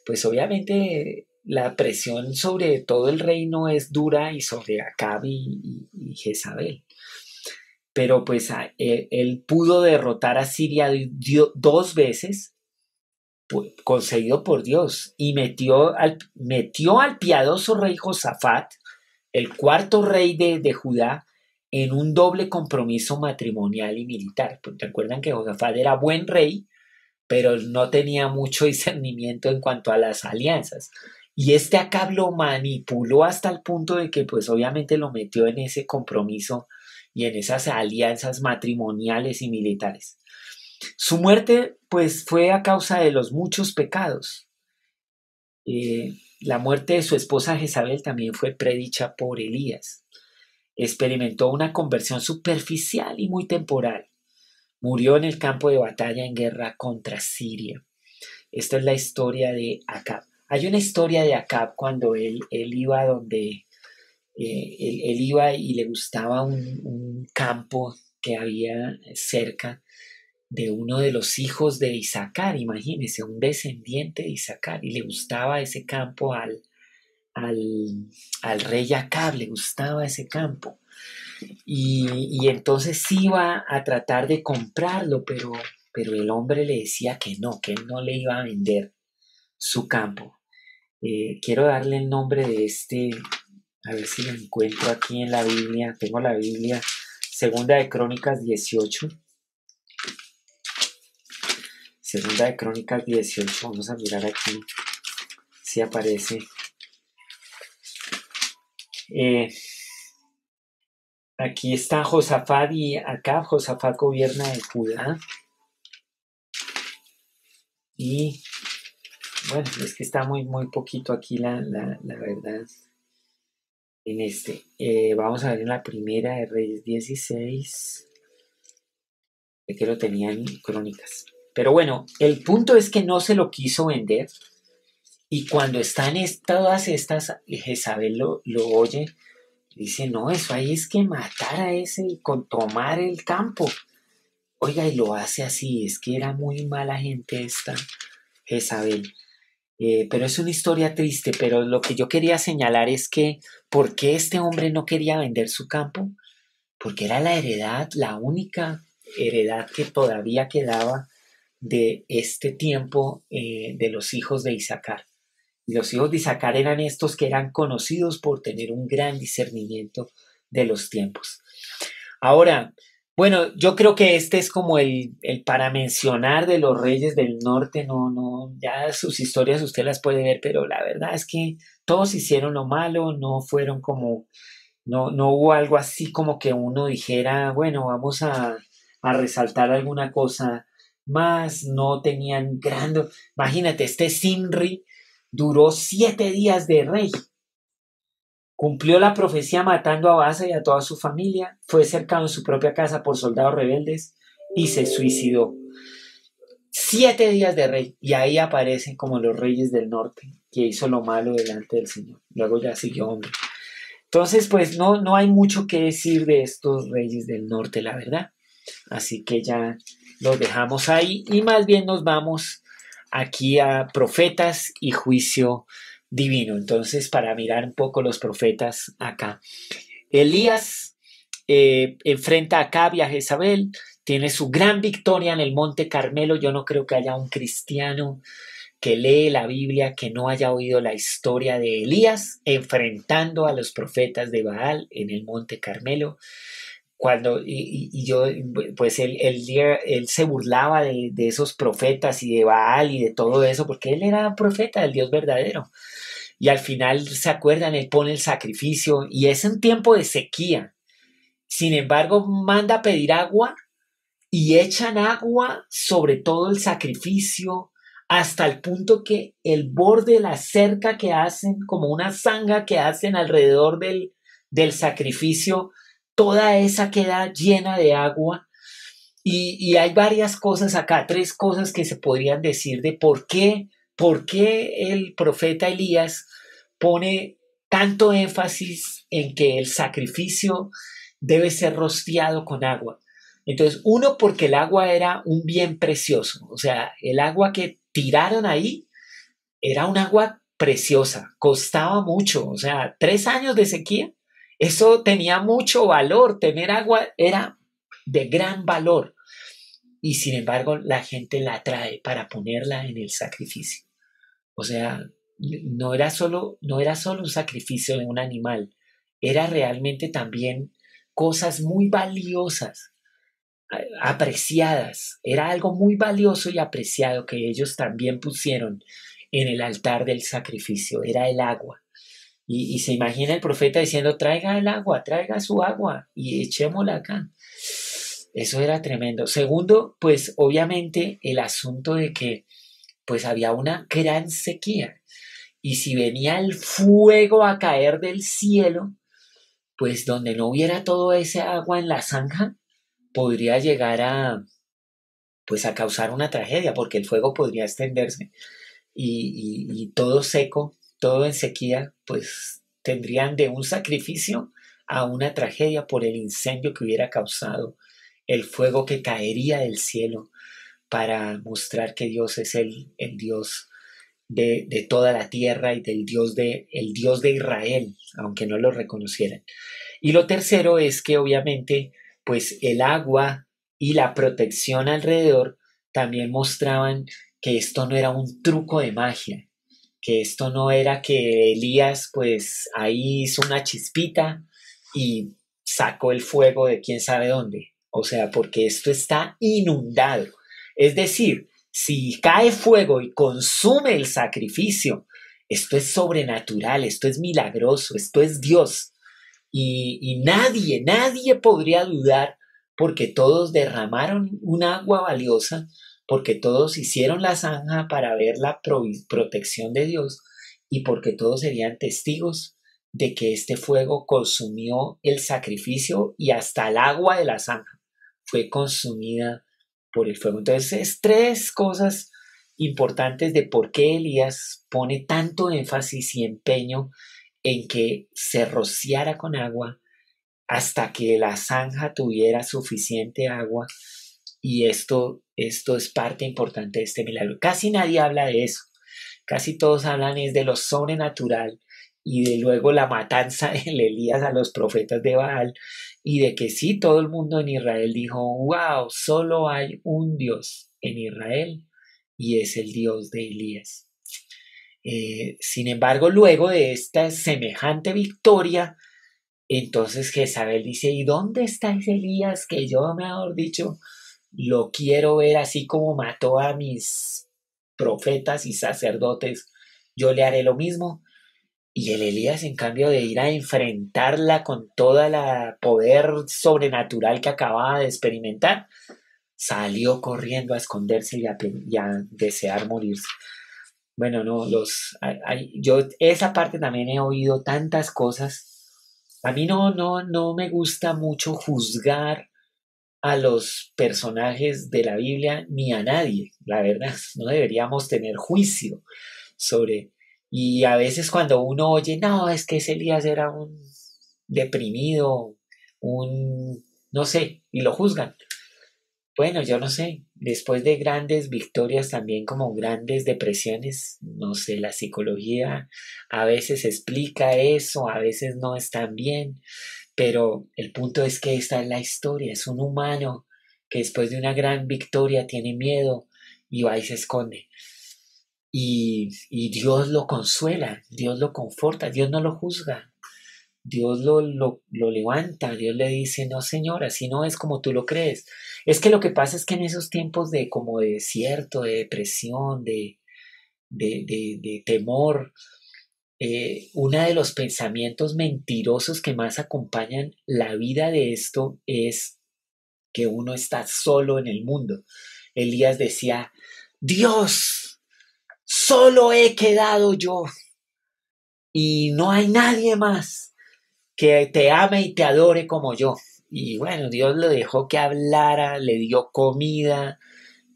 pues obviamente la presión sobre todo el reino es dura y sobre Acab y Jezabel. Pero pues él pudo derrotar a Siria dos veces, conseguido por Dios, y metió al piadoso rey Josafat, el cuarto rey de Judá, en un doble compromiso matrimonial y militar. Pues recuerdan que Josafat era buen rey, pero no tenía mucho discernimiento en cuanto a las alianzas. Y este Acab lo manipuló hasta el punto de que pues obviamente lo metió en ese compromiso y en esas alianzas matrimoniales y militares. Su muerte pues fue a causa de los muchos pecados. La muerte de su esposa Jezabel también fue predicha por Elías. Experimentó una conversión superficial y muy temporal. Murió en el campo de batalla en guerra contra Siria. Esta es la historia de Acab. Hay una historia de Acab cuando él iba donde él iba y le gustaba un campo que había cerca de uno de los hijos de Isaacar, imagínese, un descendiente de Isaacar, y le gustaba ese campo al, al rey Acab, le gustaba ese campo. Y entonces iba a tratar de comprarlo, pero el hombre le decía que él no le iba a vender su campo. Quiero darle el nombre de a ver si lo encuentro aquí en la Biblia. Tengo la Biblia, Segunda de Crónicas 18. Segunda de Crónicas 18, vamos a mirar aquí si aparece. Aquí está Josafat y Acab. Josafat gobierna en Judá. Y bueno, es que está muy poquito aquí la verdad. Vamos a ver en la primera de Reyes 16. Que lo tenían en Crónicas. Pero bueno, el punto es que no se lo quiso vender. Y cuando están todas estas, Jezabel lo oye. Dice, no, eso ahí es que matar a ese y tomar el campo. Oiga, y lo hace así. Es que era muy mala gente esta Jezabel. Pero es una historia triste. Pero lo que yo quería señalar es que, ¿por qué este hombre no quería vender su campo? Porque era la heredad, la única heredad que todavía quedaba de este tiempo de los hijos de Isaacar. Y los hijos de Isaacar eran estos que eran conocidos por tener un gran discernimiento de los tiempos. Ahora, bueno, yo creo que este es como el para mencionar de los reyes del norte, ya sus historias usted las puede ver, pero la verdad es que todos hicieron lo malo, no fueron como, no hubo algo así como que uno dijera, bueno, vamos a resaltar alguna cosa más, no tenían imagínate, este Zimri duró 7 días de rey. Cumplió la profecía matando a Baasa y a toda su familia. Fue cercado en su propia casa por soldados rebeldes y se suicidó. 7 días de rey. Y ahí aparecen como los reyes del norte, que hizo lo malo delante del Señor. Luego ya siguió hombre. Entonces, pues no hay mucho que decir de estos reyes del norte, la verdad. Así que ya los dejamos ahí y más bien nos vamos aquí a profetas y juicio divino. Entonces, para mirar un poco los profetas acá. Elías enfrenta a Acab y a Jezabel, tiene su gran victoria en el Monte Carmelo. Yo no creo que haya un cristiano que lee la Biblia que no haya oído la historia de Elías enfrentando a los profetas de Baal en el Monte Carmelo. Pues él se burlaba de esos profetas y de Baal y de todo eso, porque él era profeta del Dios verdadero. Y al final, ¿se acuerdan? Él pone el sacrificio y es un tiempo de sequía. Sin embargo, manda a pedir agua y echan agua sobre todo el sacrificio hasta el punto que el borde de la cerca que hacen, como una zanja que hacen alrededor del sacrificio, toda esa queda llena de agua. Y hay varias cosas acá, 3 cosas que se podrían decir de por qué ¿por qué el profeta Elías pone tanto énfasis en que el sacrificio debe ser rociado con agua? Entonces, uno, porque el agua era un bien precioso, o sea, el agua que tiraron ahí era un agua preciosa, costaba mucho, o sea, 3 años de sequía, eso tenía mucho valor, tener agua era de gran valor y sin embargo la gente la trae para ponerla en el sacrificio. O sea, no era solo un sacrificio de un animal, era realmente también cosas muy valiosas, apreciadas. Era algo muy valioso y apreciado que ellos también pusieron en el altar del sacrificio. Era el agua. Y se imagina el profeta diciendo, traiga el agua, traiga su agua y echémosla acá. Eso era tremendo. Segundo, pues obviamente el asunto de que pues había una gran sequía. Y si venía el fuego a caer del cielo, pues donde no hubiera todo ese agua en la zanja, podría llegar pues a causar una tragedia, porque el fuego podría extenderse y todo seco, todo en sequía, pues tendrían de un sacrificio a una tragedia por el incendio que hubiera causado el fuego que caería del cielo para mostrar que Dios es el Dios de toda la tierra y el Dios de Israel, aunque no lo reconocieran. Y lo tercero es que obviamente pues el agua y la protección alrededor también mostraban que esto no era un truco de magia, que esto no era que Elías pues ahí hizo una chispita y sacó el fuego de quién sabe dónde. O sea, porque esto está inundado. Es decir, si cae fuego y consume el sacrificio, esto es sobrenatural, esto es milagroso, esto es Dios. Y nadie podría dudar porque todos derramaron un agua valiosa, porque todos hicieron la zanja para ver la protección de Dios y porque todos serían testigos de que este fuego consumió el sacrificio y hasta el agua de la zanja fue consumida por el fuego. Entonces, es tres cosas importantes de por qué Elías pone tanto énfasis y empeño en que se rociara con agua hasta que la zanja tuviera suficiente agua y esto es parte importante de este milagro. Casi nadie habla de eso, casi todos hablan es de lo sobrenatural y de luego la matanza de Elías a los profetas de Baal y de que sí, todo el mundo en Israel dijo, wow, solo hay un Dios en Israel y es el Dios de Elías. Sin embargo, luego de esta semejante victoria, entonces Jezabel dice, ¿y dónde está ese Elías que yo, mejor dicho, lo quiero ver así como mató a mis profetas y sacerdotes? Yo le haré lo mismo. Y el Elías, en cambio de ir a enfrentarla con toda la poder sobrenatural que acababa de experimentar, salió corriendo a esconderse y a desear morirse. Bueno, no, yo esa parte también he oído tantas cosas. A mí no me gusta mucho juzgar a los personajes de la Biblia ni a nadie, la verdad. No deberíamos tener juicio sobre. Y a veces cuando uno oye, no, es que ese Elías era un deprimido, no sé, y lo juzgan. Bueno, yo no sé, después de grandes victorias también como grandes depresiones, no sé, la psicología a veces explica eso, a veces no es tan bien, pero el punto es que esta es la historia, es un humano que después de una gran victoria tiene miedo y va y se esconde. Y Dios lo consuela, Dios lo conforta, Dios no lo juzga, Dios lo levanta, Dios le dice, no señor, así no es como tú lo crees. Es que lo que pasa es que en esos tiempos de como de desierto, de depresión, de temor, uno de los pensamientos mentirosos que más acompañan la vida de esto es que uno está solo en el mundo. Elías decía, Dios, solo he quedado yo y no hay nadie más que te ame y te adore como yo. Y bueno, Dios lo dejó que hablara, le dio comida,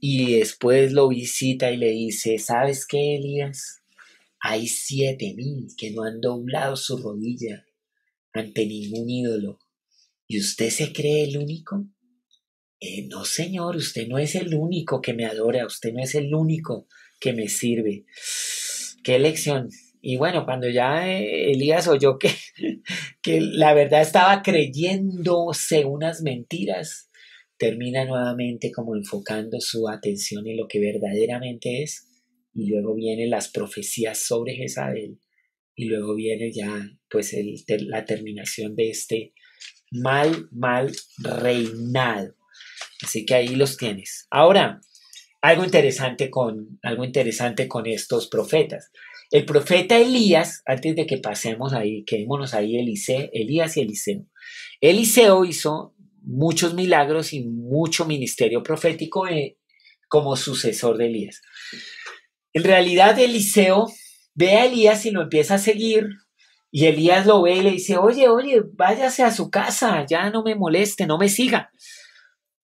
y después lo visita y le dice, ¿sabes qué, Elías? Hay 7.000 que no han doblado su rodilla ante ningún ídolo. ¿Y usted se cree el único? No, señor, usted no es el único que me adora, usted no es el único que me sirve. Qué lección. Y bueno, cuando ya Elías oyó que la verdad estaba creyéndose unas mentiras, termina nuevamente como enfocando su atención en lo que verdaderamente es, y luego vienen las profecías sobre Jezabel, y luego viene ya pues la terminación de este mal reinado. Así que ahí los tienes. Ahora, algo interesante con estos profetas. El profeta Elías, antes de que pasemos ahí, quedémonos ahí, Elías y Eliseo. Eliseo hizo muchos milagros y mucho ministerio profético como sucesor de Elías. En realidad, Eliseo ve a Elías y lo empieza a seguir, y Elías lo ve y le dice, oye, váyase a su casa, ya no me moleste, no me siga.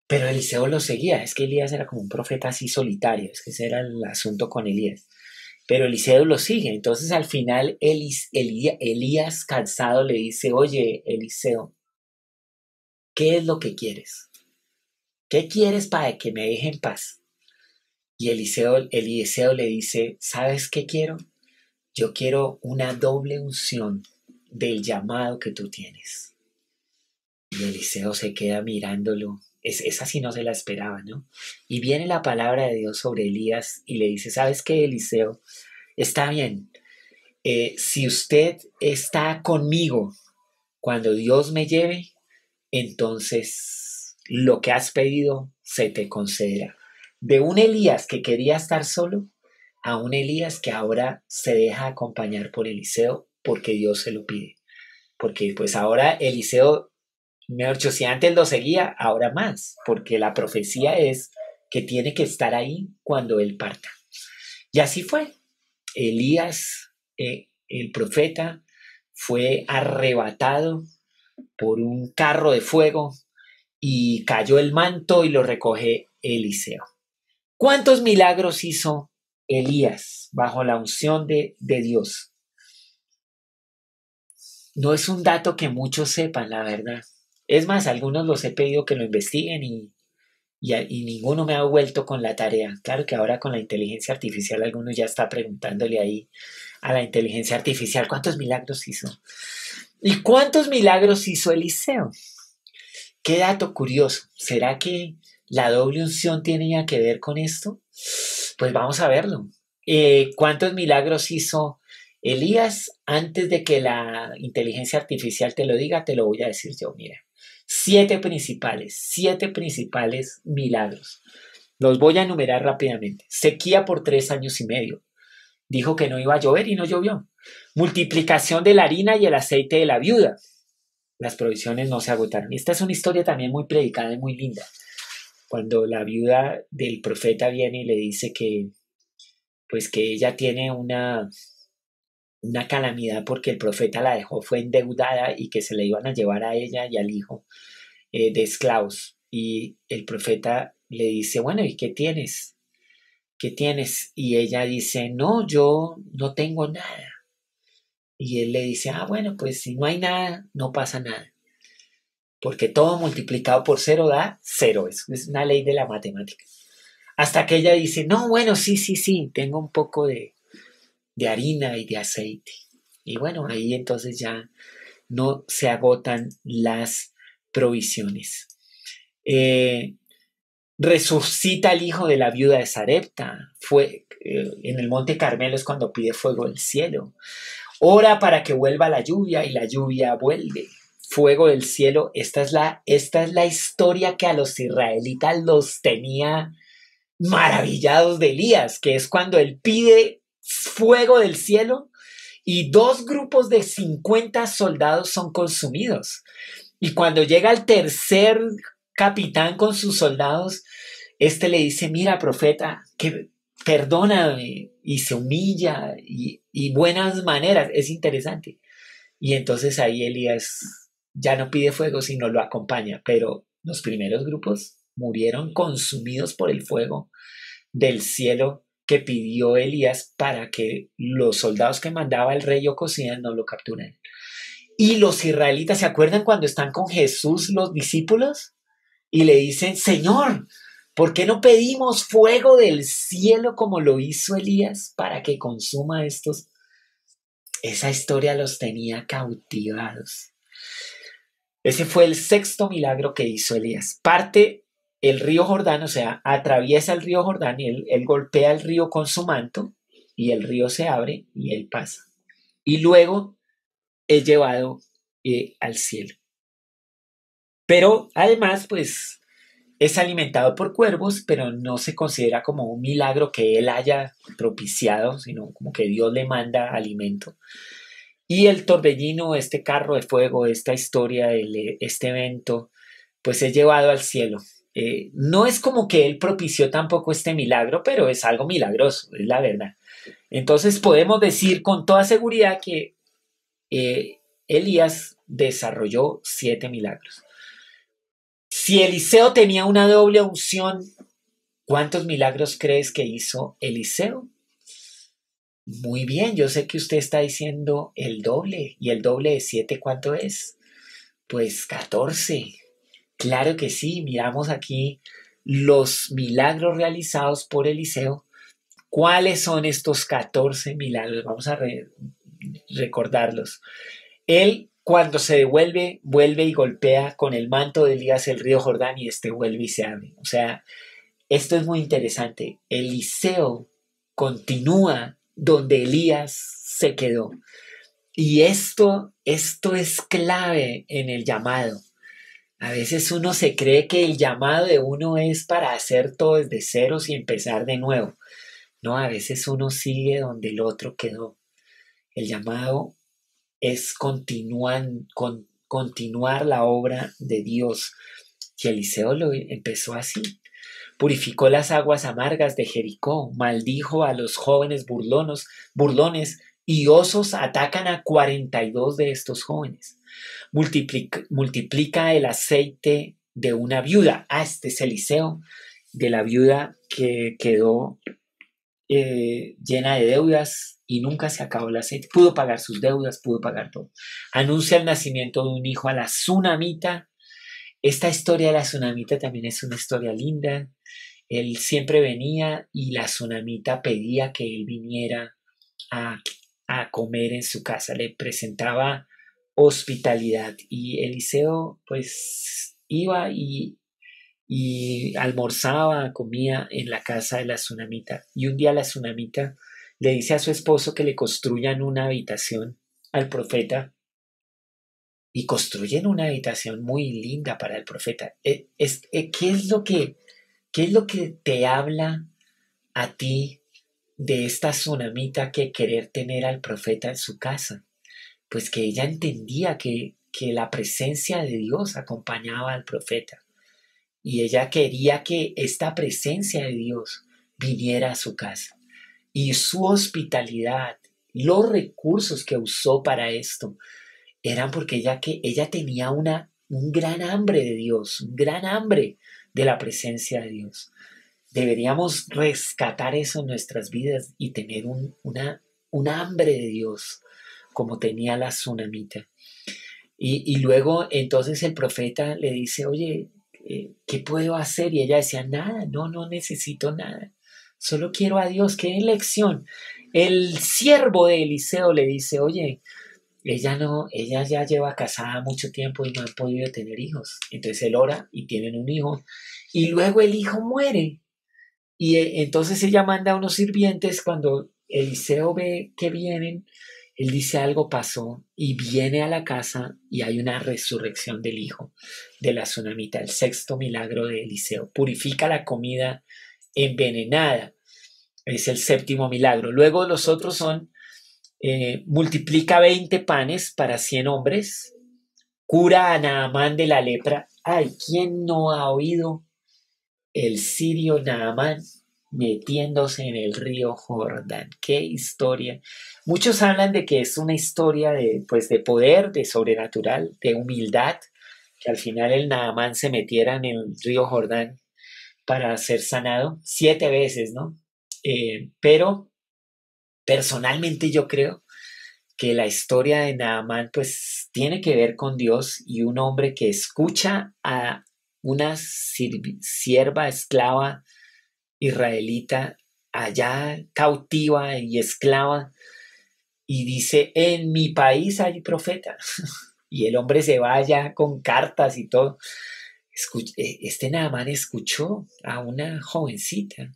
Pero Eliseo lo seguía, es que Elías era como un profeta así solitario, es que ese era el asunto con Elías. Pero Eliseo lo sigue, entonces al final Elías cansado le dice, oye, Eliseo, ¿qué es lo que quieres? ¿Qué quieres para que me deje en paz? Y Eliseo le dice, ¿sabes qué quiero? Yo quiero una doble unción del llamado que tú tienes. Y Eliseo se queda mirándolo. Esa sí no se la esperaba, ¿no? Y viene la palabra de Dios sobre Elías y le dice, ¿sabes qué, Eliseo? Está bien. Si usted está conmigo cuando Dios me lleve, entonces lo que has pedido se te concederá. De un Elías que quería estar solo a un Elías que ahora se deja acompañar por Eliseo porque Dios se lo pide. Porque pues ahora Eliseo, mejor dicho, si antes lo seguía, ahora más, porque la profecía es que tiene que estar ahí cuando él parta. Y así fue. Elías, el profeta, fue arrebatado por un carro de fuego y cayó el manto y lo recoge Eliseo. ¿Cuántos milagros hizo Elías bajo la unción de Dios? No es un dato que muchos sepan, la verdad. Es más, algunos los he pedido que lo investiguen y ninguno me ha vuelto con la tarea. Claro que ahora con la inteligencia artificial alguno ya está preguntándole ahí a la inteligencia artificial cuántos milagros hizo. ¿Y cuántos milagros hizo Eliseo? Qué dato curioso. ¿Será que la doble unción tenía que ver con esto? Pues vamos a verlo. ¿Cuántos milagros hizo Elías? Antes de que la inteligencia artificial te lo diga, te lo voy a decir yo. Mira, siete principales milagros. Los voy a enumerar rápidamente. Sequía por 3 años y medio. Dijo que no iba a llover y no llovió. Multiplicación de la harina y el aceite de la viuda. Las provisiones no se agotaron. Esta es una historia también muy predicada y muy linda. Cuando la viuda del profeta viene y le dice que, pues que ella tiene una calamidad porque el profeta la dejó, fue endeudada y que se le iban a llevar a ella y al hijo de esclavos. Y el profeta le dice, bueno, ¿y qué tienes? ¿Qué tienes? Y ella dice, no, yo no tengo nada. Y él le dice, bueno, pues si no hay nada, no pasa nada. Porque todo multiplicado por cero da cero. Es una ley de la matemática. Hasta que ella dice, no, bueno, sí, tengo un poco de harina y de aceite. Y bueno, ahí entonces ya no se agotan las provisiones. Resucita al hijo de la viuda de Sarepta. En el monte Carmelo es cuando pide fuego del cielo. Ora para que vuelva la lluvia y la lluvia vuelve. Fuego del cielo. Esta es la historia que a los israelitas los tenía maravillados de Elías, que es cuando él pide fuego del cielo y 2 grupos de 50 soldados son consumidos. Y cuando llega el tercer capitán con sus soldados, le dice, mira, profeta, que perdóname, y se humilla y buenas maneras. Es interesante. Y entonces ahí Elías ya no pide fuego, sino lo acompaña, pero los primeros grupos murieron consumidos por el fuego del cielo que pidió Elías para que los soldados que mandaba el rey Ocosías no lo capturaran. Y los israelitas, ¿se acuerdan cuando están con Jesús los discípulos? Y le dicen, Señor, ¿por qué no pedimos fuego del cielo como lo hizo Elías para que consuma estos? Esa historia los tenía cautivados. Ese fue el sexto milagro que hizo Elías. Parte el río Jordán, o sea, atraviesa el río Jordán y él golpea el río con su manto y el río se abre y él pasa. Y luego es llevado al cielo. Pero además, pues, es alimentado por cuervos, pero no se considera como un milagro que él haya propiciado, sino como que Dios le manda alimento. Y el torbellino, este carro de fuego, esta historia, este evento, pues es llevado al cielo. No es como que él propició tampoco este milagro, pero es algo milagroso, es la verdad. Entonces podemos decir con toda seguridad que Elías desarrolló 7 milagros. Si Eliseo tenía una doble unción, ¿cuántos milagros crees que hizo Eliseo? Muy bien, yo sé que usted está diciendo el doble. ¿Y el doble de 7 cuánto es? Pues 14. Claro que sí, miramos aquí los milagros realizados por Eliseo. ¿Cuáles son estos 14 milagros? Vamos a recordarlos. Él, cuando se devuelve, vuelve y golpea con el manto de Elías el río Jordán y este vuelve y se abre. O sea, esto es muy interesante. Eliseo continúa donde Elías se quedó. Y esto es clave en el llamado. A veces uno se cree que el llamado de uno es para hacer todo desde ceros y empezar de nuevo. No, a veces uno sigue donde el otro quedó. El llamado es continuar la obra de Dios. Y Eliseo lo empezó así. Purificó las aguas amargas de Jericó, maldijo a los jóvenes burlones y osos atacan a 42 de estos jóvenes. Multiplica el aceite de una viuda. Este es Eliseo, de la viuda que quedó llena de deudas y nunca se acabó el aceite. Pudo pagar sus deudas, pudo pagar todo. Anuncia el nacimiento de un hijo a la tsunamita. Esta historia de la tsunamita también es una historia linda. Él siempre venía y la tsunamita pedía que él viniera a comer en su casa. Le presentaba hospitalidad y Eliseo pues iba y almorzaba, comía en la casa de la tsunamita. Y un día la tsunamita le dice a su esposo que le construyan una habitación al profeta y construyen una habitación muy linda para el profeta. ¿Qué es lo que te habla a ti de esta tsunamita que querer tener al profeta en su casa? Pues que ella entendía que la presencia de Dios acompañaba al profeta. Y ella quería que esta presencia de Dios viniera a su casa. Y su hospitalidad, los recursos que usó para esto, eran porque ella tenía un gran hambre de Dios, un gran hambre de la presencia de Dios. Deberíamos rescatar eso en nuestras vidas y tener un hambre de Dios, como tenía la tsunamita. Y luego entonces el profeta le dice, oye, ¿qué puedo hacer? Y ella decía, nada, no necesito nada. Solo quiero a Dios. ¡Qué elección! El siervo de Eliseo le dice, oye, ella ya lleva casada mucho tiempo y no han podido tener hijos. Entonces él ora y tienen un hijo. Y luego el hijo muere. Y entonces ella manda a unos sirvientes. Cuando Eliseo ve que vienen, él dice algo pasó y viene a la casa y hay una resurrección del hijo de la tsunamita, el sexto milagro de Eliseo. Purifica la comida envenenada, es el séptimo milagro. Luego los otros son, multiplica 20 panes para 100 hombres, cura a Naamán de la lepra. Ay, ¿quién no ha oído el sirio Naamán metiéndose en el río Jordán? ¡Qué historia! Muchos hablan de que es una historia de poder, de sobrenatural, de humildad, que al final el Naamán se metiera en el río Jordán para ser sanado, 7 veces, ¿no? Pero personalmente yo creo que la historia de Naamán pues tiene que ver con Dios y un hombre que escucha a una sierva esclava israelita allá cautiva y esclava y dice, en mi país hay profeta. Y el hombre se va allá con cartas y todo. Este Naamán escuchó a una jovencita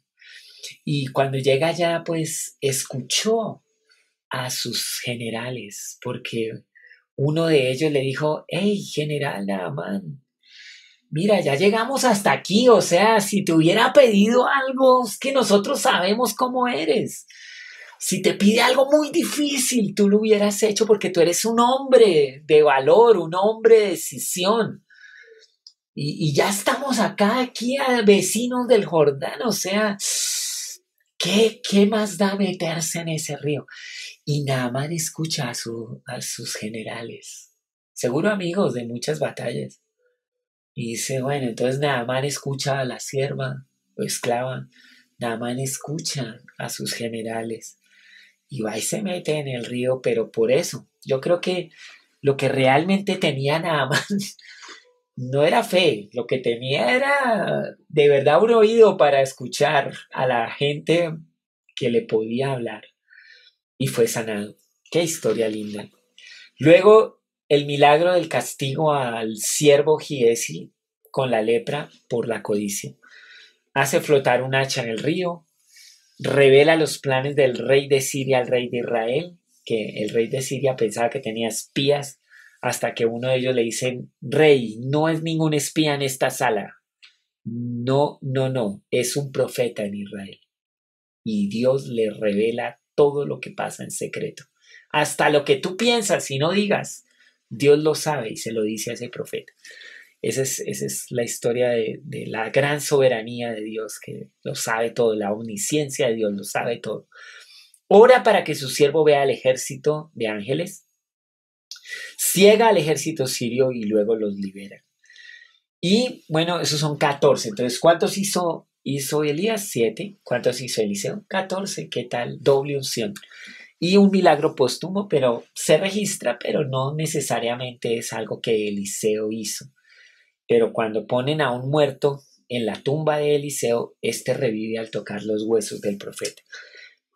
y cuando llega allá pues escuchó a sus generales porque uno de ellos le dijo, hey, general Naamán, mira, ya llegamos hasta aquí, o sea, si te hubiera pedido algo, es que nosotros sabemos cómo eres. Si te pide algo muy difícil, tú lo hubieras hecho porque tú eres un hombre de valor, un hombre de decisión. Y ya estamos acá, aquí a vecinos del Jordán, o sea, ¿qué más da meterse en ese río? Y Naamán escucha a sus generales, seguro amigos de muchas batallas. Y dice, bueno, entonces Naamán escucha a la sierva o esclava, Naamán escucha a sus generales y va y se mete en el río, pero por eso, yo creo que lo que realmente tenía Naamán no era fe, lo que tenía era de verdad un oído para escuchar a la gente que le podía hablar y fue sanado. Qué historia linda. Luego, el milagro del castigo al siervo Giesi con la lepra por la codicia. Hace flotar un hacha en el río, revela los planes del rey de Siria al rey de Israel, que el rey de Siria pensaba que tenía espías, hasta que uno de ellos le dice, rey, no es ningún espía en esta sala. No, no, no, es un profeta en Israel. Y Dios le revela todo lo que pasa en secreto. Hasta lo que tú piensas y no digas, Dios lo sabe y se lo dice a ese profeta. Esa es la historia de la gran soberanía de Dios, que lo sabe todo, la omnisciencia de Dios lo sabe todo. Ora para que su siervo vea al ejército de ángeles, ciega al ejército sirio y luego los libera. Y bueno, esos son 14. Entonces, ¿cuántos hizo Elías? 7. ¿Cuántos hizo Eliseo? 14. ¿Qué tal? Doble unción. Y un milagro póstumo, pero se registra, pero no necesariamente es algo que Eliseo hizo. Pero cuando ponen a un muerto en la tumba de Eliseo, este revive al tocar los huesos del profeta.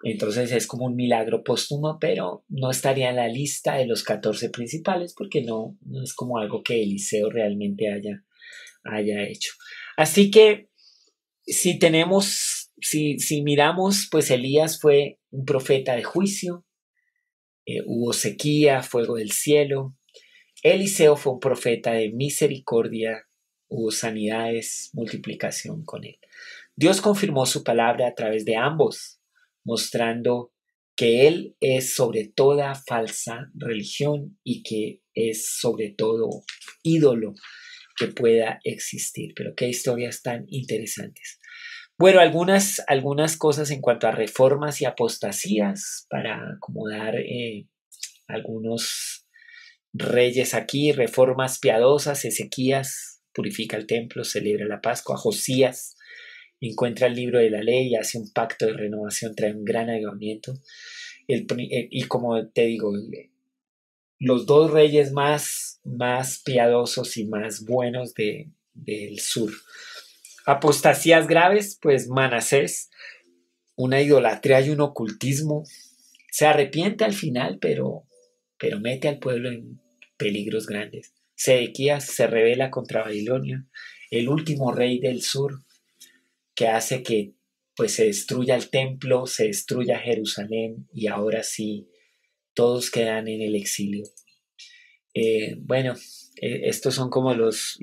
Entonces es como un milagro póstumo, pero no estaría en la lista de los 14 principales porque no es como algo que Eliseo realmente haya hecho. Así que si miramos, pues Elías fue un profeta de juicio, hubo sequía, fuego del cielo. Eliseo fue un profeta de misericordia, hubo sanidades, multiplicación con él. Dios confirmó su palabra a través de ambos, mostrando que Él es sobre toda falsa religión y que es sobre todo ídolo que pueda existir. Pero qué historias tan interesantes. Bueno, algunas cosas en cuanto a reformas y apostasías para acomodar algunos reyes aquí, reformas piadosas. Ezequías purifica el templo, celebra la Pascua. Josías encuentra el libro de la ley y hace un pacto de renovación, trae un gran avivamiento. Y como te digo, los dos reyes más piadosos y más buenos del sur. Apostasías graves, pues Manasés, una idolatría y un ocultismo. Se arrepiente al final, pero mete al pueblo en peligros grandes. Sedequías se rebela contra Babilonia, el último rey del sur, que hace que pues se destruya el templo, se destruya Jerusalén y ahora sí todos quedan en el exilio. Estos son como los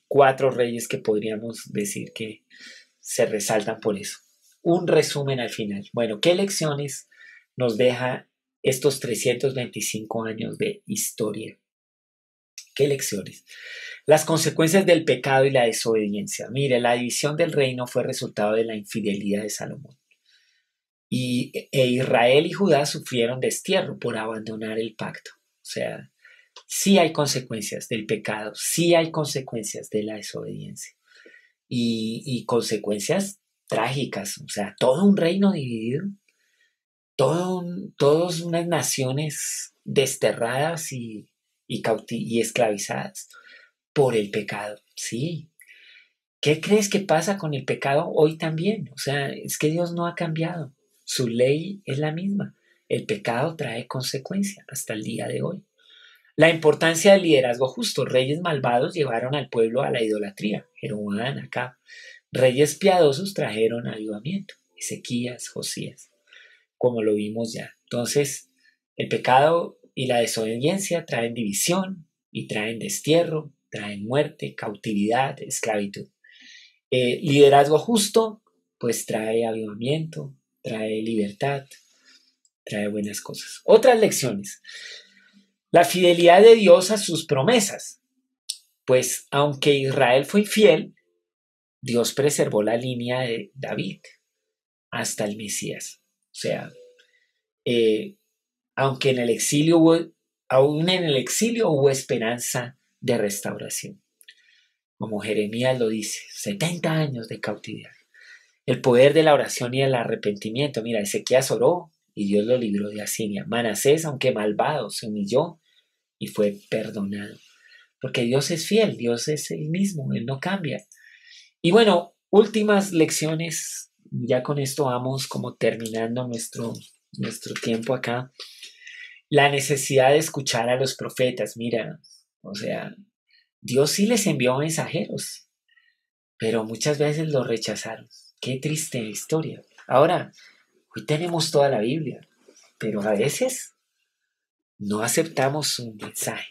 4 reyes que podríamos decir que se resaltan por eso. Un resumen al final. Bueno, ¿qué lecciones nos deja estos 325 años de historia? ¿Qué lecciones? Las consecuencias del pecado y la desobediencia. Mire, la división del reino fue resultado de la infidelidad de Salomón. Israel y Judá sufrieron destierro por abandonar el pacto. O sea, sí hay consecuencias del pecado, sí hay consecuencias de la desobediencia. y consecuencias trágicas. O sea, todo un reino dividido, todas unas naciones desterradas y esclavizadas por el pecado. Sí. ¿Qué crees que pasa con el pecado hoy también? O sea, es que Dios no ha cambiado. Su ley es la misma. El pecado trae consecuencias hasta el día de hoy. La importancia del liderazgo justo. Reyes malvados llevaron al pueblo a la idolatría. Jeroboam, Acab. Reyes piadosos trajeron avivamiento. Ezequías, Josías, como lo vimos ya. Entonces, el pecado y la desobediencia traen división y traen destierro, traen muerte, cautividad, esclavitud. Liderazgo justo, pues trae avivamiento, trae libertad, trae buenas cosas. Otras lecciones. La fidelidad de Dios a sus promesas. Pues aunque Israel fue infiel, Dios preservó la línea de David hasta el Mesías. O sea, eh, aunque en el exilio aún en el exilio hubo esperanza de restauración. Como Jeremías lo dice, 70 años de cautividad. El poder de la oración y el arrepentimiento. Mira, Ezequías oró y Dios lo libró de Asiria. Manasés, aunque malvado, se humilló y fue perdonado. Porque Dios es fiel, Dios es el mismo, Él no cambia. Y bueno, últimas lecciones. Ya con esto vamos como terminando nuestro tiempo acá. La necesidad de escuchar a los profetas. Mira, o sea, Dios sí les envió mensajeros, pero muchas veces los rechazaron. Qué triste historia. Ahora, hoy tenemos toda la Biblia, pero a veces no aceptamos su mensaje.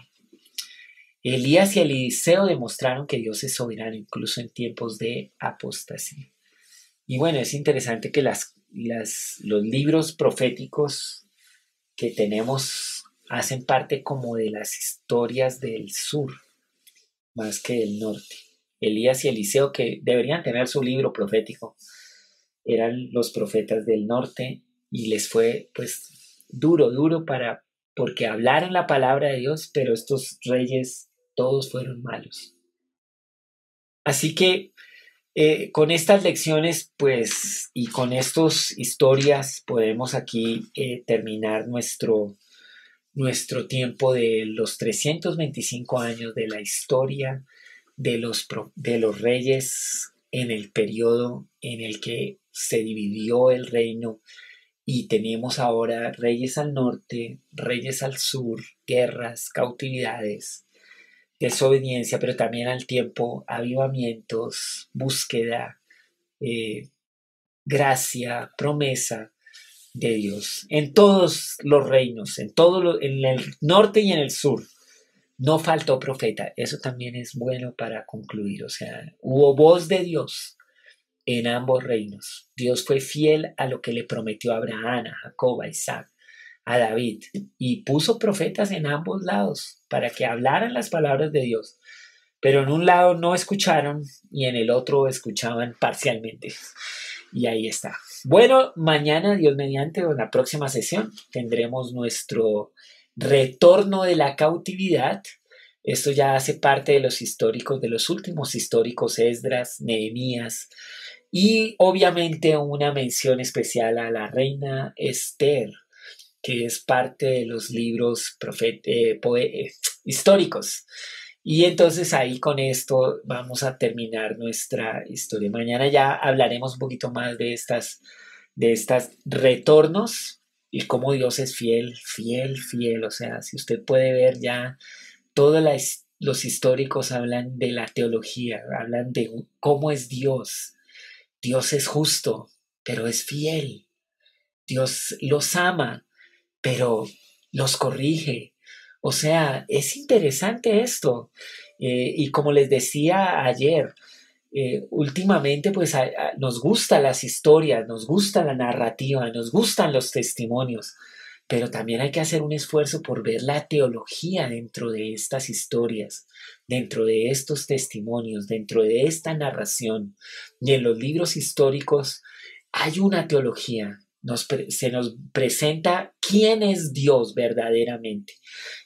Elías y Eliseo demostraron que Dios es soberano incluso en tiempos de apostasía. Y bueno, es interesante que los libros proféticos que tenemos hacen parte como de las historias del sur, más que del norte. Elías y Eliseo, que deberían tener su libro profético, eran los profetas del norte y les fue pues duro porque hablaron la palabra de Dios, pero estos reyes todos fueron malos. Así que con estas lecciones pues y con estas historias podemos aquí terminar nuestro tiempo de los 325 años de la historia de los reyes en el periodo en el que se dividió el reino y tenemos ahora reyes al norte, reyes al sur, guerras, cautividades, desobediencia, pero también al tiempo avivamientos, búsqueda, eh, gracia, promesa de Dios en todos los reinos, en el norte y en el sur. No faltó profeta, eso también es bueno para concluir, o sea, hubo voz de Dios en ambos reinos. Dios fue fiel a lo que le prometió a Abraham, a Jacob, a Isaac, a David, y puso profetas en ambos lados para que hablaran las palabras de Dios. Pero en un lado no escucharon y en el otro escuchaban parcialmente. Y ahí está. Bueno, mañana, Dios mediante, en la próxima sesión, tendremos nuestro retorno de la cautividad. Esto ya hace parte de los históricos, de los últimos históricos, Esdras, Nehemías, y obviamente una mención especial a la reina Esther, que es parte de los libros históricos. Y entonces ahí con esto vamos a terminar nuestra historia. Mañana ya hablaremos un poquito más de estas retornos y cómo Dios es fiel, fiel, fiel. O sea, si usted puede ver ya, todos los históricos hablan de la teología, hablan de cómo es Dios. Dios es justo, pero es fiel. Dios los ama, pero los corrige. O sea, es interesante esto. Y como les decía ayer, últimamente pues nos gustan las historias, nos gusta la narrativa, nos gustan los testimonios, pero también hay que hacer un esfuerzo por ver la teología dentro de estas historias, dentro de estos testimonios, dentro de esta narración. Y en los libros históricos hay una teología, se nos presenta quién es Dios verdaderamente.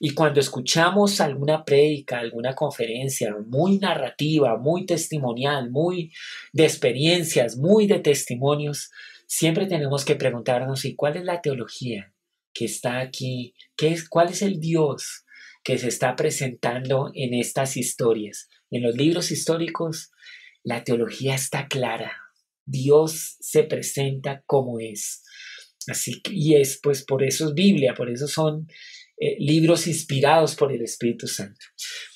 Y cuando escuchamos alguna prédica, alguna conferencia muy narrativa, muy testimonial, muy de experiencias, muy de testimonios, siempre tenemos que preguntarnos, ¿y cuál es la teología que está aquí? ¿Cuál es el Dios que se está presentando en estas historias? En los libros históricos, la teología está clara. Dios se presenta como es. Así que, y es, pues por eso es Biblia, por eso son libros inspirados por el Espíritu Santo.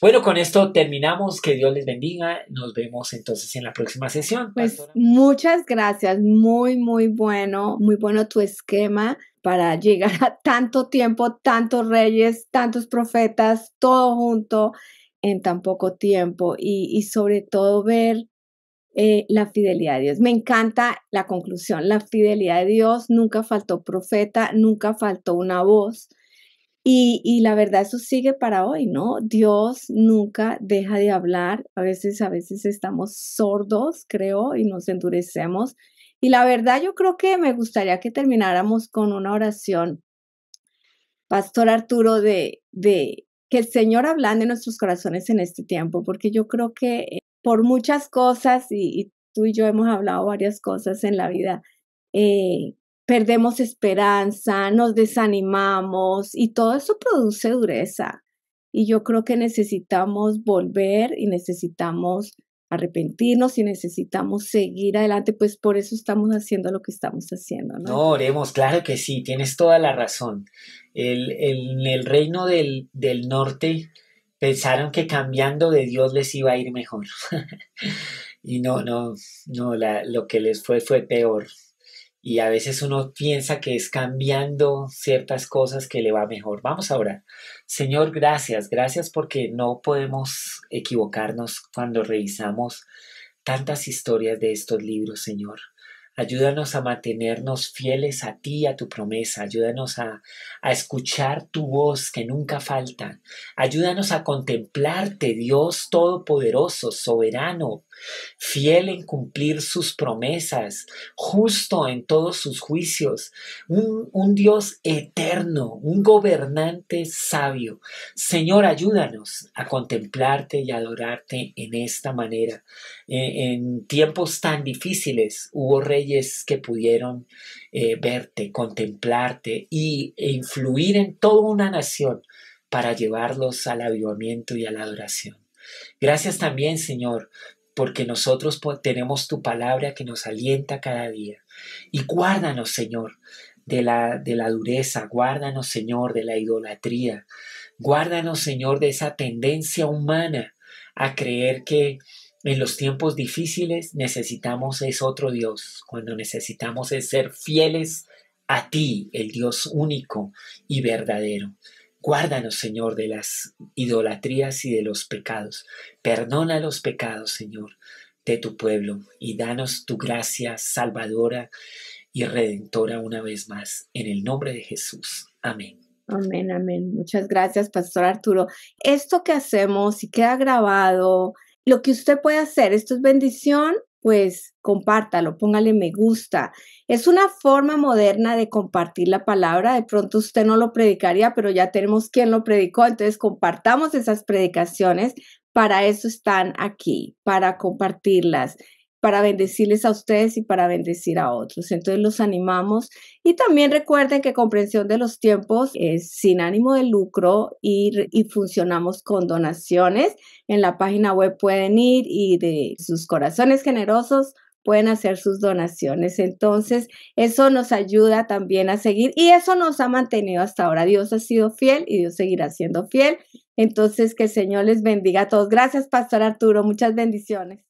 Bueno, con esto terminamos. Que Dios les bendiga. Nos vemos entonces en la próxima sesión. Pues Pastora. muchas gracias, muy bueno tu esquema para llegar a tanto tiempo, tantos reyes, tantos profetas, todo junto en tan poco tiempo y sobre todo ver la fidelidad de Dios. Me encanta la conclusión, la fidelidad de Dios, nunca faltó profeta, nunca faltó una voz. Y la verdad, eso sigue para hoy, ¿no? Dios nunca deja de hablar. A veces estamos sordos, creo, y nos endurecemos. Y la verdad, yo creo que me gustaría que termináramos con una oración, Pastor Arturo, de que el Señor hablando en nuestros corazones en este tiempo, porque yo creo que por muchas cosas, y tú y yo hemos hablado varias cosas en la vida, eh, perdemos esperanza, nos desanimamos y todo eso produce dureza. Y yo creo que necesitamos volver y necesitamos arrepentirnos y necesitamos seguir adelante, pues por eso estamos haciendo lo que estamos haciendo, ¿no? No, oremos, claro que sí, tienes toda la razón. En el reino del norte pensaron que cambiando de Dios les iba a ir mejor. Y no, lo que les fue peor. Y a veces uno piensa que es cambiando ciertas cosas que le va mejor. Vamos a orar. Señor, gracias porque no podemos equivocarnos cuando revisamos tantas historias de estos libros, Señor. Ayúdanos a mantenernos fieles a ti y a tu promesa. Ayúdanos a escuchar tu voz que nunca falta. Ayúdanos a contemplarte, Dios Todopoderoso, soberano, fiel en cumplir sus promesas, justo en todos sus juicios, un Dios eterno, un gobernante sabio. Señor, ayúdanos a contemplarte y adorarte en esta manera. En tiempos tan difíciles hubo reyes que pudieron verte, contemplarte e influir en toda una nación para llevarlos al avivamiento y a la adoración. Gracias también, Señor, porque nosotros tenemos tu palabra que nos alienta cada día. Y guárdanos, Señor, de la dureza, guárdanos, Señor, de la idolatría, guárdanos, Señor, de esa tendencia humana a creer que en los tiempos difíciles necesitamos es otro Dios, cuando necesitamos es ser fieles a ti, el Dios único y verdadero. Guárdanos, Señor, de las idolatrías y de los pecados. Perdona los pecados, Señor, de tu pueblo y danos tu gracia salvadora y redentora una vez más. En el nombre de Jesús. Amén. Amén, amén. Muchas gracias, Pastor Arturo. Esto que hacemos, si queda grabado, lo que usted puede hacer, esto es bendición, pues compártalo, póngale me gusta. Es una forma moderna de compartir la palabra. De pronto usted no lo predicaría, pero ya tenemos quien lo predicó, entonces compartamos esas predicaciones. Para eso están aquí, para compartirlas, para bendecirles a ustedes y para bendecir a otros. Entonces los animamos y también recuerden que Comprensión de los Tiempos es sin ánimo de lucro y funcionamos con donaciones. En la página web pueden ir y de sus corazones generosos pueden hacer sus donaciones. Entonces eso nos ayuda también a seguir y eso nos ha mantenido hasta ahora. Dios ha sido fiel y Dios seguirá siendo fiel. Entonces que el Señor les bendiga a todos. Gracias, Pastor Arturo. Muchas bendiciones.